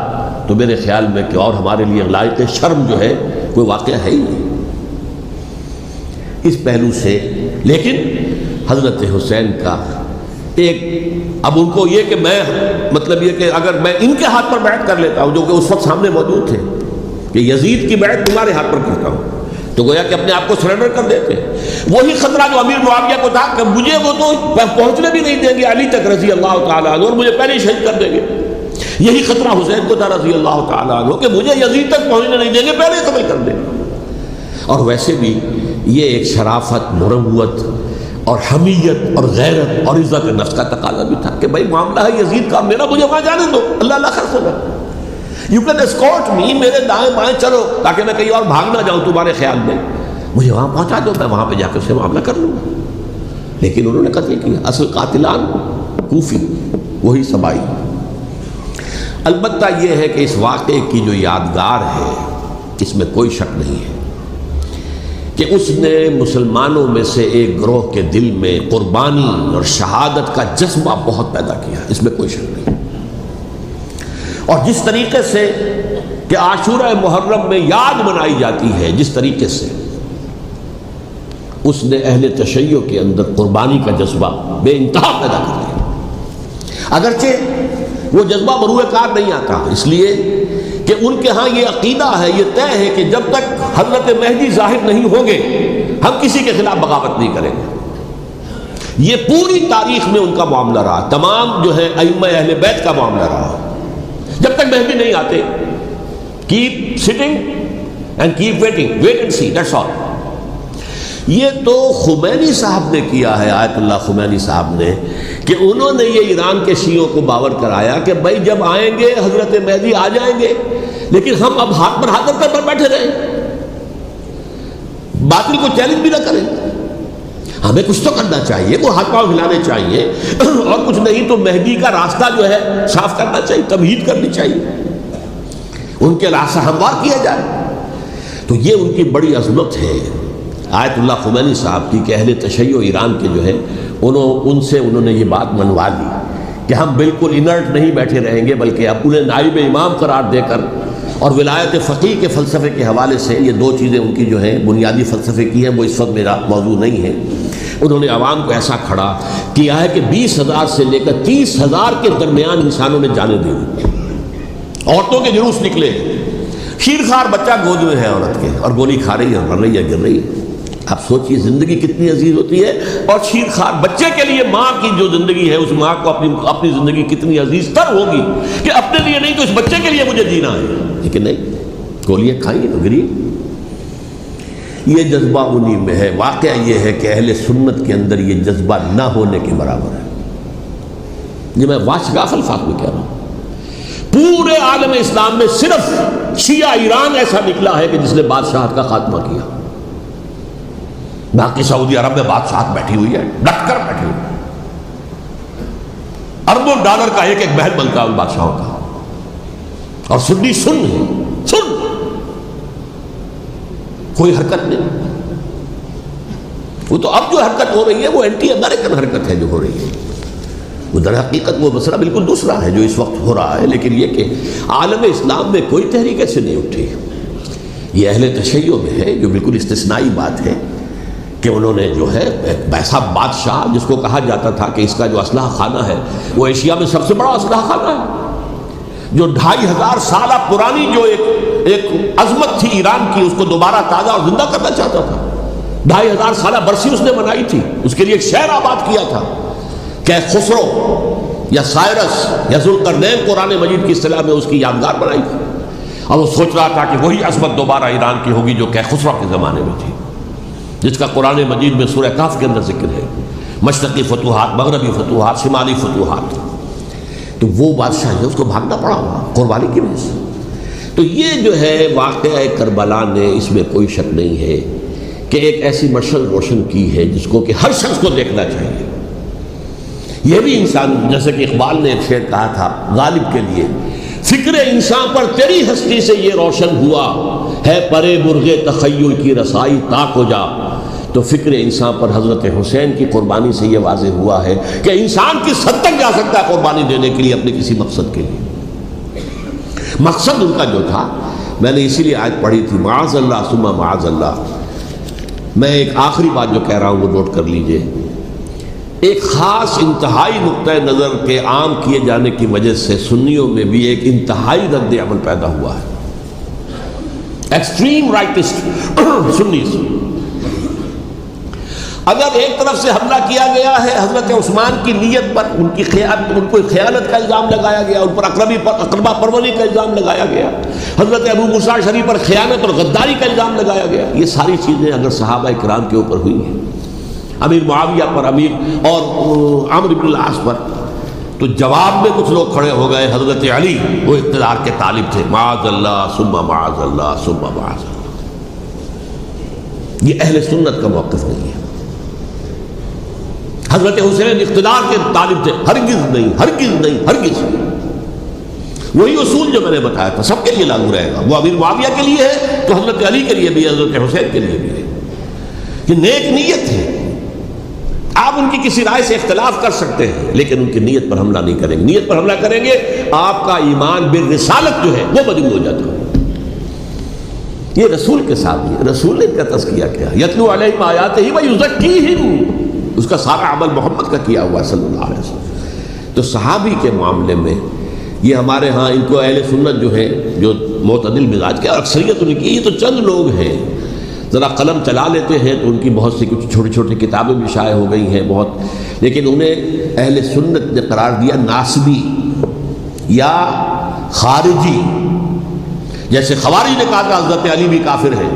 تو میرے خیال میں کہ اور ہمارے لیے لائق شرم جو ہے کوئی واقعہ ہے ہی نہیں اس پہلو سے. لیکن حضرت حسین کا ایک, اب ان کو یہ کہ میں مطلب یہ کہ اگر میں ان کے ہاتھ پر بیعت کر لیتا ہوں, جو کہ اس وقت سامنے موجود تھے, کہ یزید کی بیعت تمہارے ہاتھ پر کرتا ہوں, تو گویا کہ اپنے آپ کو سرنڈر کر دیتے. وہی خطرہ جو امیر معاویہ کو تھا کہ مجھے وہ تو پہنچنے بھی نہیں دیں گے علی تک رضی اللہ تعالیٰ عنہ, اور مجھے پہلے ہی شہید کر دیں گے. یہی خطرہ حسین کو تھا رضی اللہ تعالیٰ عنہ کہ مجھے یزید تک پہنچنے نہیں دیں گے, پہلے ہی قتل کر دیں گے. اور ویسے بھی یہ ایک شرافت, مروت اور حمیت اور غیرت اور عزت نفس کا تقاضا بھی تھا کہ بھائی معاملہ ہے یزید کا, میرا مجھے وہاں جانے دو, اللہ اللہ خیر سنا, یو کین اسکورٹ می, میرے دائیں بائیں چلو تاکہ میں کہیں اور بھاگ نہ جاؤں تمہارے خیال میں, مجھے وہاں پہنچا دو, میں وہاں پہ جا کے اس سے معاملہ کر لوں گا. لیکن انہوں نے قتل کیا. اصل قاتلان کوفی, وہی سبائی. البتہ یہ ہے کہ اس واقعے کی جو یادگار ہے اس میں کوئی شک نہیں ہے کہ اس نے مسلمانوں میں سے ایک گروہ کے دل میں قربانی اور شہادت کا جذبہ بہت پیدا کیا, اس میں کوئی شک نہیں. اور جس طریقے سے کہ عاشورہ محرم میں یاد منائی جاتی ہے, جس طریقے سے اس نے اہل تشیع کے اندر قربانی کا جذبہ بے انتہا پیدا کر دیا. اگرچہ وہ جذبہ بروئے کار نہیں آتا, اس لیے کہ ان کے ہاں یہ عقیدہ ہے, یہ طے ہے کہ جب تک حضرت مہدی ظاہر نہیں ہوں گے ہم کسی کے خلاف بغاوت نہیں کریں گے. یہ پوری تاریخ میں ان کا معاملہ رہا, تمام جو ہے ائمہ اہل بیت کا معاملہ رہا. جب تک مہدی نہیں آتے, keep sitting and keep waiting, wait and see, that's all. یہ تو خمینی صاحب نے کیا ہے, آیت اللہ خمینی صاحب نے, کہ انہوں نے یہ ایران کے شیعوں کو باور کرایا کہ بھائی جب آئیں گے حضرت مہدی آ جائیں گے, لیکن ہم اب ہاتھ پر ہاتھ کر بیٹھے رہیں, باطل کو چیلنج بھی نہ کریں, ہمیں کچھ تو کرنا چاہیے, وہ ہاتھ پاؤں ہلانے چاہیے, اور کچھ نہیں تو مہدی کا راستہ جو ہے صاف کرنا چاہیے, تمہید کرنی چاہیے, ان کے راستہ ہموار کیا جائے. تو یہ ان کی بڑی عظمت ہے آیت اللہ خمینی صاحب کی کہ اہل تشیع ایران کے جو ہے انہوں نے یہ بات منوا لی کہ ہم بالکل انرٹ نہیں بیٹھے رہیں گے, بلکہ اب انہیں نائب امام قرار دے کر اور ولایت فقیہ کے فلسفے کے حوالے سے, یہ دو چیزیں ان کی جو ہیں بنیادی فلسفے کی ہیں, وہ اس وقت میرا موضوع نہیں ہے. انہوں نے عوام کو ایسا کھڑا کیا ہے کہ 20,000 سے لے کر 30,000 کے درمیان انسانوں نے جانیں دی. عورتوں کے جلوس نکلے, شیرخوار بچہ گود میں ہے عورت کے, اور گولی کھا رہی ہے, مر رہی ہے, گر رہی ہے. آپ سوچئے زندگی کتنی عزیز ہوتی ہے, اور شیرخوار بچے کے لیے ماں کی جو زندگی ہے, اس ماں کو اپنی زندگی کتنی عزیز تر ہوگی کہ اپنے لیے نہیں تو اس بچے کے لیے مجھے جینا ہے, لیکن نہیں, گولیاں کھائیں تو گری. یہ جذبہ انہی میں ہے. واقعہ یہ ہے کہ اہل سنت کے اندر یہ جذبہ نہ ہونے کے برابر ہے. یہ میں واشگاف الفاظ میں کہہ رہا ہوں. پورے عالم اسلام میں صرف شیعہ ایران ایسا نکلا ہے کہ جس نے بادشاہت کا خاتمہ کیا. باقی سعودی عرب میں بادشاہت بیٹھی ہوئی ہے، ڈٹ کر بیٹھی ہوئی ہے. اربوں ڈالر کا ایک ایک محل بنتا ہے ان بادشاہوں کا، اور سنی سن ہے، سن کوئی حرکت نہیں. وہ تو اب جو حرکت ہو رہی ہے وہ اینٹی امریکن حرکت ہے جو ہو رہی ہے. وہ در حقیقت وہ مسئلہ بالکل دوسرا ہے جو اس وقت ہو رہا ہے. لیکن یہ کہ عالم اسلام میں کوئی تحریک ایسے نہیں اٹھی. یہ اہل تشیع میں ہے جو بالکل استثنائی بات ہے کہ انہوں نے جو ہے ایسا بادشاہ جس کو کہا جاتا تھا کہ اس کا جو اسلحہ خانہ ہے وہ ایشیا میں سب سے بڑا اسلحہ خانہ ہے، جو 2500 سالہ پرانی جو ایک عظمت تھی ایران کی، اس کو دوبارہ تازہ اور زندہ کرنا چاہتا تھا. 2500 سالہ برسی اس نے منائی تھی، اس کے لیے ایک شہر آباد کیا تھا کہ خسرو یا سائرس یا ذوالقرنین قرآن مجید کی اصطلاح میں اس کی یادگار بنائی تھی. اور وہ سوچ رہا تھا کہ وہی عظمت دوبارہ ایران کی ہوگی جو کہ خسرو کے زمانے میں تھی، جس کا قرآن مجید میں سورہ کہف کے اندر ذکر ہے. مشرقی فتوحات، مغربی فتوحات، شمالی فتوحات. تو وہ بادشاہ ہے، اس کو بھاگنا پڑا قربانی کی وجہ سے. تو یہ جو ہے واقعہ کربلا نے، اس میں کوئی شک نہیں ہے کہ ایک ایسی مشعل روشن کی ہے جس کو کہ ہر شخص کو دیکھنا چاہیے. یہ بھی انسان، جیسے کہ اقبال نے ایک شعر کہا تھا غالب کے لیے، فکر انسان پر تیری ہستی سے یہ روشن ہوا ہے، پرے مرغ تخیل کی رسائی تاک ہو جا. تو فکر انسان پر حضرت حسین کی قربانی سے یہ واضح ہوا ہے کہ انسان کس حد تک جا سکتا ہے قربانی دینے کے لیے اپنے کسی مقصد کے لیے. مقصد ان کا جو تھا، میں نے اسی لیے آج پڑھی تھی، معاذ اللہ ثم معاذ اللہ. میں ایک آخری بات جو کہہ رہا ہوں وہ نوٹ کر لیجئے. ایک خاص انتہائی نقطۂ نظر کے عام کیے جانے کی وجہ سے سنیوں میں بھی ایک انتہائی رد عمل پیدا ہوا ہے. Extreme rightist سنیز. اگر ایک طرف سے حملہ کیا گیا ہے حضرت عثمان کی نیت پر، ان کی ان کو خیانت کا الزام لگایا گیا، ان پر اقربا پروری کا الزام لگایا گیا، حضرت ابو موسیٰ شریف پر خیانت اور غداری کا الزام لگایا گیا. یہ ساری چیزیں اگر صحابہ کرام کے اوپر ہوئی ہیں، امیر معاویہ پر، امیر اور عمرو بن العاص پر، تو جواب میں کچھ لوگ کھڑے ہو گئے. حضرت علی وہ اقتدار کے طالب تھے، معاذ اللہ ثم معاذ اللہ ثم معاذ اللہ. یہ اہل سنت کا موقف نہیں ہے. حضرت حسین اقتدار کے طالب تھے، ہرگز نہیں، ہرگز نہیں، ہرگز. وہی اصول جو میں نے بتایا تھا سب کے لیے لاگو رہے گا. وہ امیر معاویہ کے لیے ہے تو حضرت علی کے لیے بھی، حضرت حسین کے لیے بھی ہے. یہ نیک نیت ہے. آپ ان کی کسی رائے سے اختلاف کر سکتے ہیں لیکن ان کی نیت پر حملہ نہیں کریں گے. نیت پر حملہ کریں گے آپ کا ایمان بالرسالت جو ہے وہ مجروح ہو جاتا ہے. یہ رسول کے ساتھ ہے، رسول نے ان کا تزکیہ کیا، یتلو علیہم آیاتہ ویزکیہم. اس کا سارا عمل محمد کا کیا ہوا صلی اللہ علیہ وسلم. تو صحابی کے معاملے میں یہ ہمارے ہاں ان کو اہل سنت جو ہے جو معتدل مزاج کے، اور اکثریت ان کی، یہ تو چند لوگ ہیں ذرا قلم چلا لیتے ہیں تو ان کی بہت سی کچھ چھوٹی چھوٹی کتابیں بھی شائع ہو گئی ہیں بہت، لیکن انہیں اہل سنت نے قرار دیا ناسبی یا خارجی. جیسے خوارج نے کہا تھا حضرت علی بھی کافر ہیں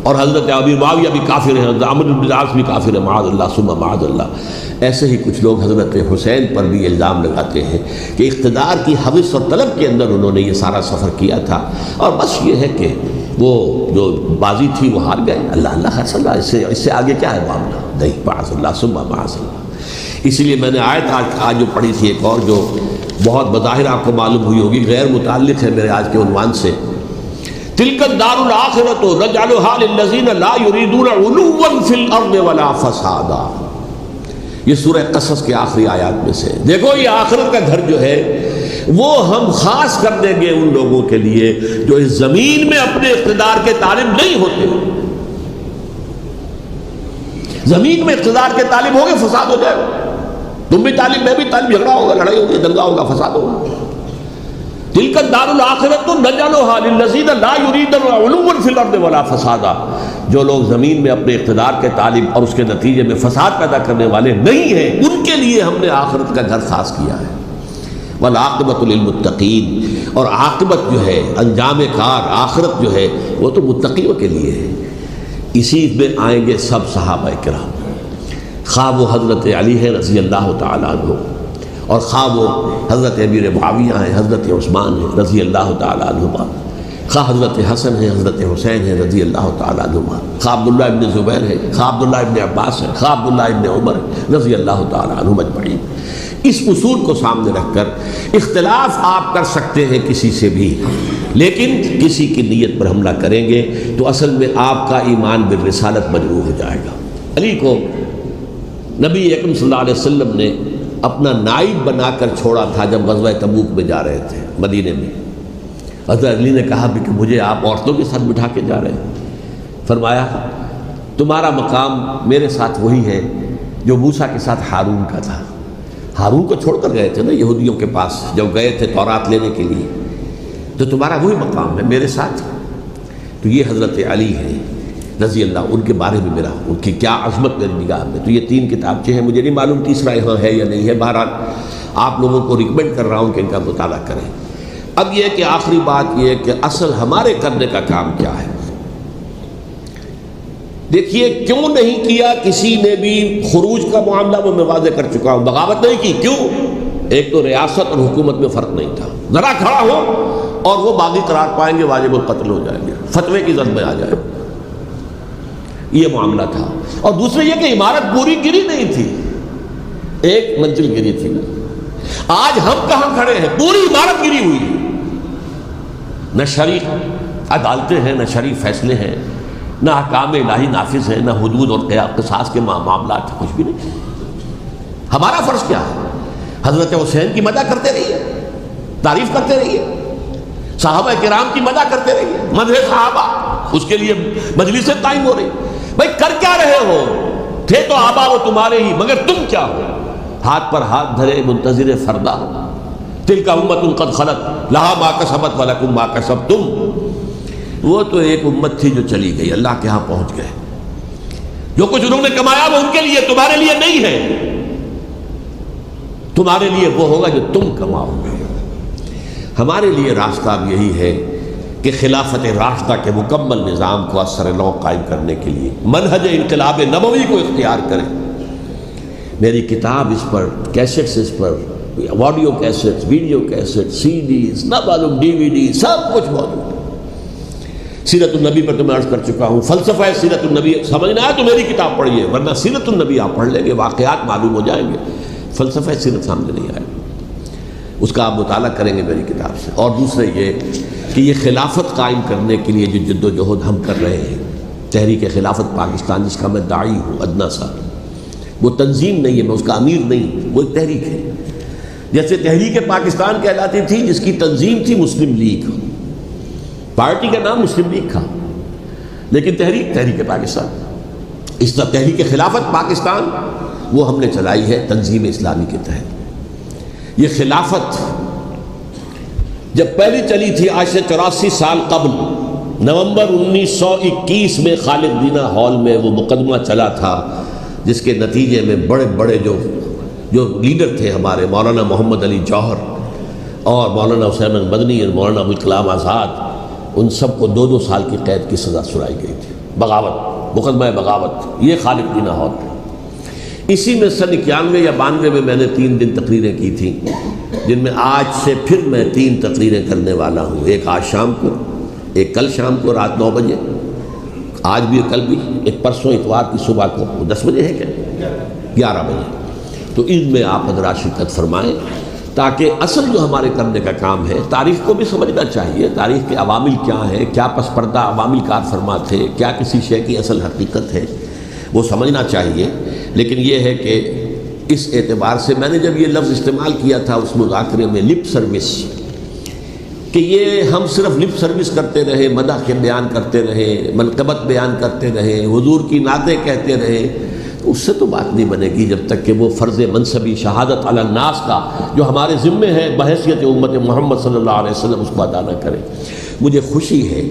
اور حضرت ابی معاویہ بھی کافر ہیں، حضرت عمرو بن العاص بھی کافر ہیں، معاذ اللہ ثم معاذ اللہ. ایسے ہی کچھ لوگ حضرت حسین پر بھی الزام لگاتے ہیں کہ اقتدار کی حوث اور طلب کے اندر انہوں نے یہ سارا سفر کیا تھا اور بس یہ ہے کہ وہ جو بازی تھی وہ ہار گئے. اللہ اللہ حسن اللہ، اس سے آگے کیا ہے معاملہ؟ نہیں، معاذ اللہ ثم معاذ اللہ. اسی لیے میں نے آیت آج جو پڑھی تھی ایک اور جو بہت بظاہر آپ کو معلوم ہوئی ہوگی، غیر متعلق ہے میرے آج کے عنوان سے، تلک الدار الآخرۃ نجعلھا للذین لا یریدون علوا فی الارض ولا فسادا. یہ سورہ قصص کے آخری آیات میں سے. دیکھو یہ آخرت کا گھر جو ہے وہ ہم خاص کر دیں گے ان لوگوں کے لیے جو اس زمین میں اپنے اقتدار کے طالب نہیں ہوتے. زمین میں اقتدار کے طالب ہوگے فساد ہو جائے گا. تم بھی طالب، میں بھی طالب، جھگڑا ہوگا، لڑائی ہوگی، دنگا ہوگا، فساد ہوگا. تلک الدار الآخرۃ نجعلھا للذین لا یریدون علوا فی الارض ولا فسادا. جو لوگ زمین میں اپنے اقتدار کے طالب اور اس کے نتیجے میں فساد پیدا کرنے والے نہیں ہیں ان کے لیے ہم نے آخرت کا گھر خاص کیا ہے. والعاقبۃ للمتقین، اور عاقبت جو ہے، انجام کار، آخرت جو ہے وہ تو متقیوں کے لیے ہے. اسی میں آئیں گے سب صحابہ کرام، خواہ وہ حضرت علی ہے رضی اللہ تعالیٰ عنہ، اور خواہ وہ حضرت امیر معاویہ ہیں، حضرت عثمان ہیں رضی اللہ تعالیٰ عنہما، خواہ حضرت حسن ہیں، حضرت حسین ہیں رضی اللہ تعالیٰ عنہما، خواہ عبداللہ ابن زبیر ہے، خواہ عبداللہ ابن عباس ہے، خواہ عبداللہ ابن عمر رضی اللہ تعالیٰ عنہم اجمعین۔ اس اصول کو سامنے رکھ کر اختلاف آپ کر سکتے ہیں کسی سے بھی، لیکن کسی کی نیت پر حملہ کریں گے تو اصل میں آپ کا ایمان بالرسالت مجروح ہو جائے گا۔ علی کو نبی اکرم صلی اللہ علیہ وسلم نے اپنا نائب بنا کر چھوڑا تھا جب غزوہ تبوک میں جا رہے تھے مدینے میں۔ حضرت علی نے کہا بھی کہ مجھے آپ عورتوں کے ساتھ بٹھا کے جا رہے ہیں۔ فرمایا تمہارا مقام میرے ساتھ وہی ہے جو موسیٰ کے ساتھ ہارون کا تھا۔ ہارون کو چھوڑ کر گئے تھے نا یہودیوں کے پاس جب گئے تھے تورات لینے کے لیے، تو تمہارا وہی مقام ہے میرے ساتھ۔ تو یہ حضرت علی ہیں رضی اللہ، ان کے بارے میں میرا ان کی کیا عظمت میری نگاہ میں۔ تو یہ 3 کتابچے ہیں، مجھے نہیں معلوم تیسرا یہاں ہے یا نہیں ہے، بہرحال آپ لوگوں کو ریکمینڈ کر رہا ہوں کہ ان کا مطالعہ کریں۔ اب یہ کہ آخری بات یہ کہ اصل ہمارے کرنے کا کام کیا ہے۔ دیکھیے کیوں نہیں کیا کسی نے بھی خروج کا معاملہ میں واضح کر چکا ہوں، بغاوت نہیں کی، کیوں؟ ایک تو ریاست اور حکومت میں فرق نہیں تھا، ذرا کھڑا ہو اور وہ باغی قرار پائیں گے، واجب القتل ہو جائیں گے، فتوے کی زد میں آ جائے، یہ معاملہ تھا۔ اور دوسرے یہ کہ عمارت پوری گری نہیں تھی، ایک منزل گری تھی۔ آج ہم کہاں کھڑے ہیں؟ پوری عمارت گری ہوئی ہے، نہ شرعی عدالتیں ہیں، نہ شرعی فیصلے ہیں، نہ احکام الہی نافذ ہیں، نہ حدود اور قصاص کے معاملات، کچھ بھی نہیں۔ ہمارا فرض کیا ہے؟ حضرت حسین کی مدح کرتے رہیے، تعریف کرتے رہیے، صحابہ کرام کی مدح کرتے رہیے، مدح صحابہ، اس کے لیے مجلسیں قائم ہو رہی۔ بھائی کر کیا رہے ہو؟ تھے تو آبا وہ تمہارے ہی، مگر تم کیا ہو؟ ہاتھ پر ہاتھ دھرے منتظر فردا، تلک امۃ قد خلت لہا ما کسبت ولکم ما کسبتم۔ وہ تو ایک امت تھی جو چلی گئی، اللہ کے ہاں پہنچ گئے، جو کچھ انہوں نے کمایا وہ ان کے لیے، تمہارے لیے نہیں ہے، تمہارے لیے وہ ہوگا جو تم کماؤ گے۔ ہمارے لیے راستہ اب یہی ہے کہ خلافت راشدہ کے مکمل نظام کو اثر نو قائم کرنے کے لیے منہج انقلاب نبوی کو اختیار کریں۔ میری کتاب اس پر، کیسٹس اس پر، آڈیو کیسٹس، ویڈیو کیسٹس، سی ڈیز، نہ معلوم ڈی وی ڈی، سب کچھ موجود ہے۔ سیرت النبی پر تو میں عرض کر چکا ہوں، فلسفہ سیرت النبی سمجھنا ہے تو میری کتاب پڑھیے، ورنہ سیرت النبی آپ پڑھ لیں گے، واقعات معلوم ہو جائیں گے، فلسفہ سیرت سامنے نہیں آئے، اس کا آپ مطالعہ کریں گے میری کتاب سے۔ اور دوسرے یہ کہ یہ خلافت قائم کرنے کے لیے جو جد و جہد ہم کر رہے ہیں، تحریک خلافت پاکستان جس کا میں داعی ہوں ادنا سا، وہ تنظیم نہیں ہے، میں اس کا امیر نہیں، وہ ایک تحریک ہے۔ جیسے تحریک پاکستان کہلاتی تھی جس کی تنظیم تھی مسلم لیگ، پارٹی کا نام مسلم لیگ تھا، لیکن تحریک پاکستان، اس طرح تحریک خلافت پاکستان وہ ہم نے چلائی ہے تنظیم اسلامی کے تحت۔ یہ خلافت جب پہلی چلی تھی آج سے 84 سال قبل، نومبر 1921 میں خالد دینہ ہال میں وہ مقدمہ چلا تھا، جس کے نتیجے میں بڑے بڑے جو لیڈر تھے ہمارے، مولانا محمد علی جوہر اور مولانا حسین مدنی اور مولانا ابوالکلام آزاد، ان سب کو 2 سال کی قید کی سزا سنائی گئی تھی، بغاوت، مقدمہ بغاوت، یہ خالد دینہ ہال۔ اسی میں سن 91 یا 92 میں میں نے 3 دن تقریریں کی تھیں، جن میں آج سے پھر میں 3 تقریریں کرنے والا ہوں، ایک آج شام کو، ایک کل شام کو رات 9 بجے، آج بھی کل بھی، ایک پرسوں اتوار کی صبح کو 10 بجے ہے کیا 11 بجے۔ تو ان میں آپ حضرات شرکت فرمائیں، تاکہ اصل جو ہمارے کرنے کا کام ہے، تاریخ کو بھی سمجھنا چاہیے، تاریخ کے عوامل کیا ہیں، کیا پس پردہ عوامل کار فرما تھے، کیا کسی شے کی اصل حقیقت ہے، وہ سمجھنا چاہیے۔ لیکن یہ ہے کہ اس اعتبار سے میں نے جب یہ لفظ استعمال کیا تھا اس مذاکرے میں، لپ سروس، کہ یہ ہم صرف لپ سروس کرتے رہے، مدح کے بیان کرتے رہے، منقبت بیان کرتے رہے، حضور کی نعتیں کہتے رہے، اس سے تو بات نہیں بنے گی جب تک کہ وہ فرض منصبی شہادت علی الناس کا جو ہمارے ذمے ہے بحیثیت امت محمد صلی اللہ علیہ وسلم اس کو ادا نہ کریں۔ مجھے خوشی ہے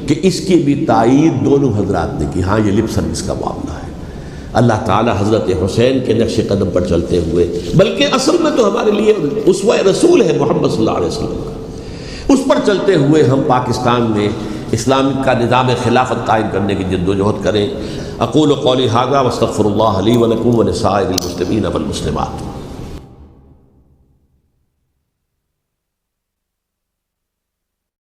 کہ اس کی بھی تائید دونوں حضرات نے کی، ہاں یہ لپ سروس کا معاملہ ہے۔ اللہ تعالی حضرت حسین کے نقش قدم پر چلتے ہوئے، بلکہ اصل میں تو ہمارے لیے اسوہ رسول ہے محمد صلی اللہ علیہ وسلم کا، اس پر چلتے ہوئے ہم پاکستان میں اسلام کا نظام خلافت قائم کرنے کی جد و جہد کریں۔ اقول قولی ھذا واستغفر اللہ لی ولکم ولسائر المسلمین والمسلمات۔